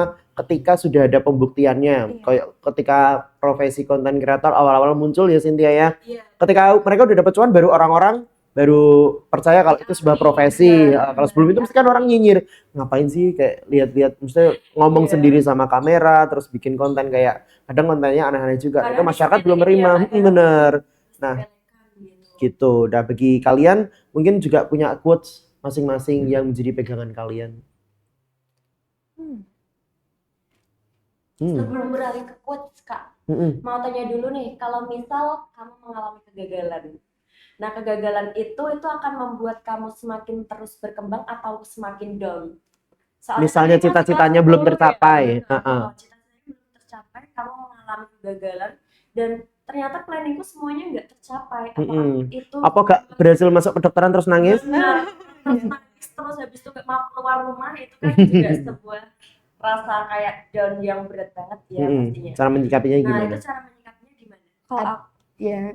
ketika sudah ada pembuktiannya. Iya. Kayak ketika profesi konten kreator awal-awal muncul ya Cynthia ya. Iya. Ketika mereka udah dapat cuan baru orang-orang baru percaya kalau itu sebuah profesi. Kalau sebelum itu mesti kan orang nyinyir, ngapain sih kayak lihat-lihat, mesti ngomong Iya. sendiri sama kamera, terus bikin konten kayak kadang kontennya aneh-aneh juga. Kadang Itu masyarakat belum disepelein menerima, ya, bener. Nah, Disepelekan gitu. gitu. Nah, bagi kalian mungkin juga punya quotes masing-masing yang menjadi pegangan kalian. Sebelum beralih ke quotes Kak, Mm-mm. mau tanya dulu nih, kalau misal kamu mengalami kegagalan. Nah, kegagalan itu akan membuat kamu semakin terus berkembang atau semakin down. Soalnya Misalnya kan cita-citanya kita belum dulu tercapai. Ya, Heeh. cita-citanya belum tercapai, kamu mengalami kegagalan dan ternyata planningku semuanya nggak tercapai. Apakah itu Apa gak berhasil masuk kedokteran terus nangis? benar? Terus nangis, terus habis itu mau keluar rumah, itu kan juga sebuah rasa kayak down yang berat banget ya pastinya. Cara menyikapinya Nah, gimana? itu cara menyikapinya gimana? Kalau aku, Ya,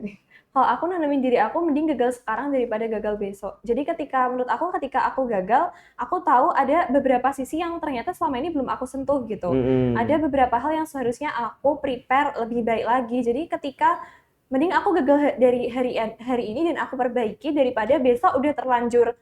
kalau aku nanamin diri aku mending gagal sekarang daripada gagal besok. Jadi menurut aku ketika aku gagal, aku tahu ada beberapa sisi yang ternyata selama ini belum aku sentuh gitu. Mm-mm. Ada beberapa hal yang seharusnya aku prepare lebih baik lagi. Jadi ketika mending aku gagal dari hari ini dan aku perbaiki daripada besok udah terlanjur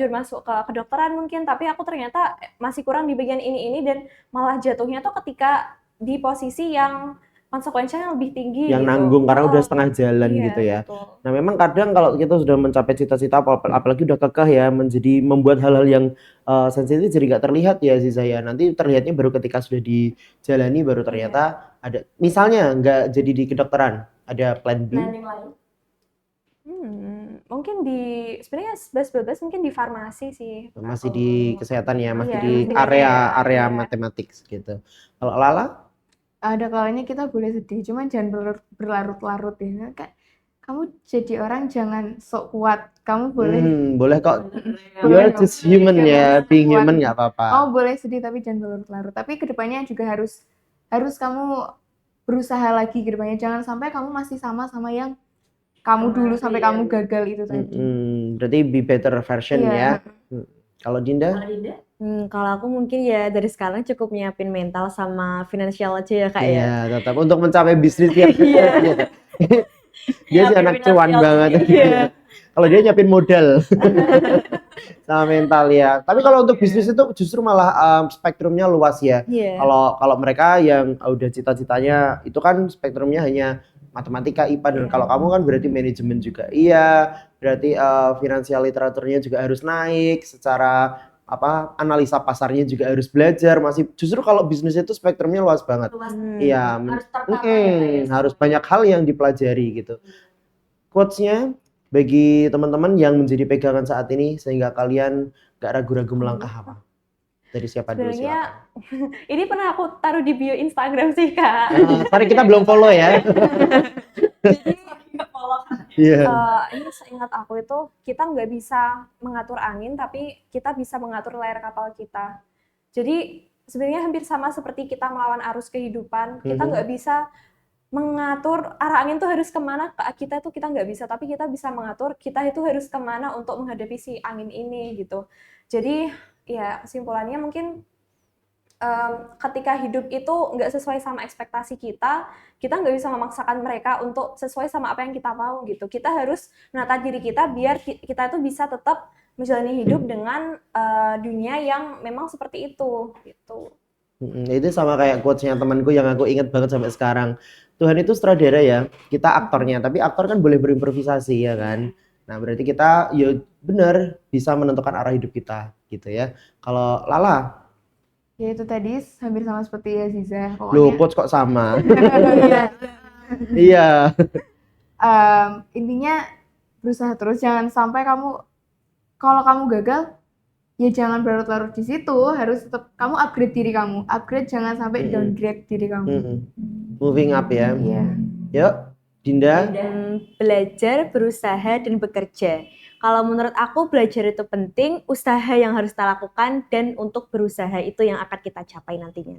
masuk ke kedokteran mungkin, tapi aku ternyata masih kurang di bagian ini dan malah jatuhnya tuh ketika di posisi yang konsekuensinya lebih tinggi yang gitu. nanggung karena udah setengah jalan Iya, gitu ya. betul. Nah, memang kadang kalau kita sudah mencapai cita-cita apalagi udah kekeh ya, membuat hal-hal yang sensitif jadi nggak terlihat ya sih saya. Nanti terlihatnya baru ketika sudah dijalani baru ternyata ada. Misalnya nggak jadi di kedokteran, ada plan B. Planning lain. Mungkin sebenarnya bebas mungkin di farmasi sih. Masih di kesehatan ya, masih Iya, di masih di area kesehatan, iya. matematik gitu. Kalau Lala? ada kalanya kita boleh sedih, cuman jangan berlarut-larut ya. Kayak kamu jadi orang jangan sok kuat. Kamu boleh Boleh kok. Bener, You're Boleh just dong. human Jangan ya, merasa being kuat. human nggak apa-apa. kamu boleh sedih tapi jangan berlarut-larut. Tapi kedepannya juga harus kamu berusaha lagi kedepannya. Jangan sampai kamu masih sama yang kamu dulu sampai kamu gagal itu tadi. Berarti be better version Iya. ya. Kalau Dinda? Kalau Dinda? Kalau aku mungkin ya dari sekarang cukup nyiapin mental sama finansial aja ya Kak ya. Iya, tetap untuk mencapai bisnis yang dia sih Nyiapin anak cuan finansial banget. juga. Iya. Kalau dia nyiapin modal sama mental ya. Tapi kalau untuk bisnis itu justru malah spektrumnya luas ya. Iya. Kalau mereka yang udah cita-citanya itu kan spektrumnya hanya matematika, IPA dan kalau kamu kan berarti manajemen juga. Iya, berarti finansial literaturnya juga harus naik secara analisa pasarnya juga harus belajar. Masih justru kalau bisnis itu spektrumnya luas banget. Luas. Iya, Harus tertata ya, harus banyak hal yang dipelajari gitu. Quotes-nya bagi teman-teman yang menjadi pegangan saat ini sehingga kalian gak ragu-ragu melangkah apa? Dari siapa dulu Sebenarnya silakan. ini pernah aku taruh di bio Instagram sih Kak. Sorry kita belum follow ya. Iya. Ini seingat aku itu kita nggak bisa mengatur angin, tapi kita bisa mengatur layar kapal kita. Jadi sebenarnya hampir sama seperti kita melawan arus kehidupan. Kita nggak bisa mengatur arah angin tuh harus kemana, kita nggak bisa, tapi kita bisa mengatur kita itu harus kemana untuk menghadapi si angin ini gitu. Jadi ya kesimpulannya mungkin ketika hidup itu nggak sesuai sama ekspektasi kita nggak bisa memaksakan mereka untuk sesuai sama apa yang kita mau gitu. Kita harus menata diri kita biar kita itu bisa tetap menjalani hidup dengan dunia yang memang seperti itu gitu. Itu sama kayak quotes-nya temanku yang aku ingat banget sampai sekarang. Tuhan itu sutradara ya, kita aktornya, tapi aktor kan boleh berimprovisasi ya kan. Nah berarti kita ya benar bisa menentukan arah hidup kita gitu ya. Kalau Lala, Ya itu tadi hampir sama seperti Aziza. loh quotes kok sama? Iya. Intinya berusaha terus, jangan sampai kalau kamu gagal, ya jangan berlarut-larut di situ, harus tetap kamu upgrade diri kamu. Upgrade, jangan sampai downgrade diri kamu. Moving up ya. Iya. Yuk, Dinda. Belajar, berusaha, dan bekerja. Kalau menurut aku belajar itu penting, usaha yang harus kita lakukan, dan untuk berusaha itu yang akan kita capai nantinya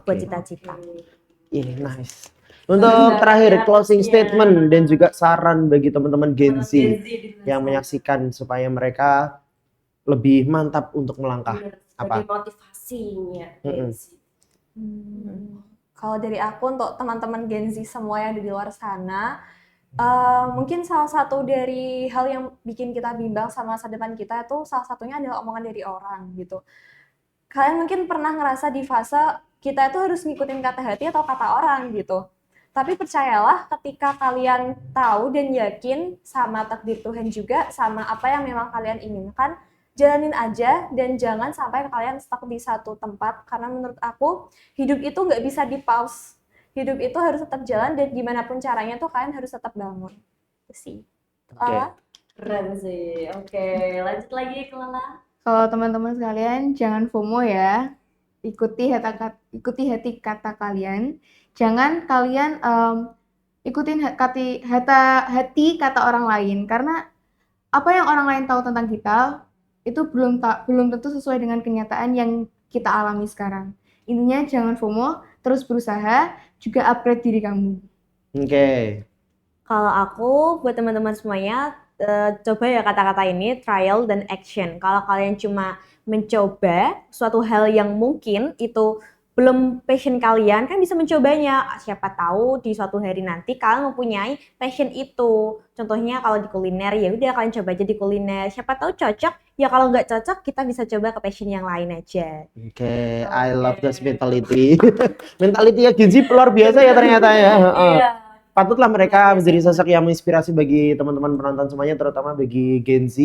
buat cita-cita. Nice. Untuk terakhir closing statement dan juga saran bagi teman-teman Gen Z yang menyaksikan supaya mereka lebih mantap untuk melangkah. Apa? Motivasinya. Kalau dari aku untuk teman-teman Gen Z semua yang ada di luar sana, mungkin salah satu dari hal yang bikin kita bimbang sama masa depan kita itu salah satunya adalah omongan dari orang gitu. Kalian mungkin pernah ngerasa di fase kita itu harus ngikutin kata hati atau kata orang gitu. Tapi percayalah ketika kalian tahu dan yakin sama takdir Tuhan juga, sama apa yang memang kalian inginkan, jalanin aja dan jangan sampai kalian stuck di satu tempat. Karena menurut aku hidup itu nggak bisa di pause. Hidup itu harus tetap jalan dan gimana pun caranya tuh kalian harus tetap bangun. Itu sih. Keren sih. Oke, lanjut lagi ke Lala. Kalau teman-teman sekalian, jangan FOMO ya. Ikuti hati kata kalian. Jangan kalian ikutin hati kata orang lain. Karena apa yang orang lain tahu tentang kita, itu belum tentu sesuai dengan kenyataan yang kita alami sekarang. Intinya jangan FOMO, terus berusaha, juga upgrade diri kamu. Kalau aku buat teman-teman semuanya, coba ya kata-kata ini, trial dan action. Kalau kalian cuma mencoba suatu hal yang mungkin itu belum passion kalian, kan bisa mencobanya. Siapa tahu di suatu hari nanti kalian mempunyai passion itu. Contohnya kalau di kuliner, ya udah kalian coba aja di kuliner. Siapa tahu cocok. Ya kalau nggak cocok, kita bisa coba ke passion yang lain aja. I love this mentality. Mentality ya Gen Z luar biasa ya ternyata ya. Patutlah mereka menjadi sosok yang menginspirasi bagi teman-teman penonton semuanya, terutama bagi Gen Z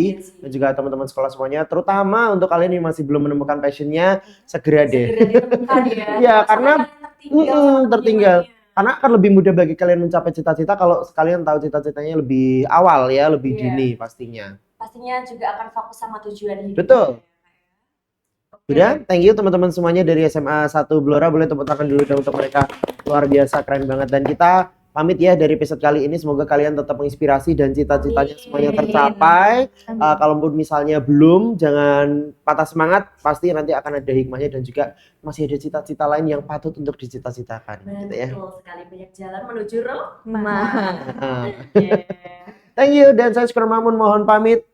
dan juga teman-teman sekolah semuanya, terutama untuk kalian yang masih belum menemukan passionnya, segera deh. Ditemukan ya. Ya, karena tertinggal. Karena akan lebih mudah bagi kalian mencapai cita-cita kalau kalian tahu cita-citanya lebih awal ya, lebih dini pastinya. Pastinya juga akan fokus sama tujuan hidup. Betul. Udah, thank you teman-teman semuanya dari SMA 1 Blora, boleh tepuk tangan dulu dong untuk mereka, luar biasa, keren banget. Dan kita pamit ya dari episode kali ini, semoga kalian tetap menginspirasi dan cita-citanya semuanya tercapai. Kalaupun misalnya belum, jangan patah semangat, pasti nanti akan ada hikmahnya dan juga masih ada cita-cita lain yang patut untuk dicita-citakan. Gitu ya. Betul sekali, banyak jalan menuju Thank you, dan saya Syukur Mamun mohon pamit.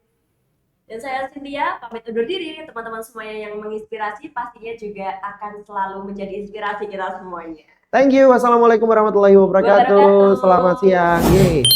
Dan saya Cynthia, pamit undur diri. Teman-teman semuanya yang menginspirasi pastinya juga akan selalu menjadi inspirasi kita semuanya. Thank you. Wassalamualaikum warahmatullahi wabarakatuh. Selamat siang. Yeay.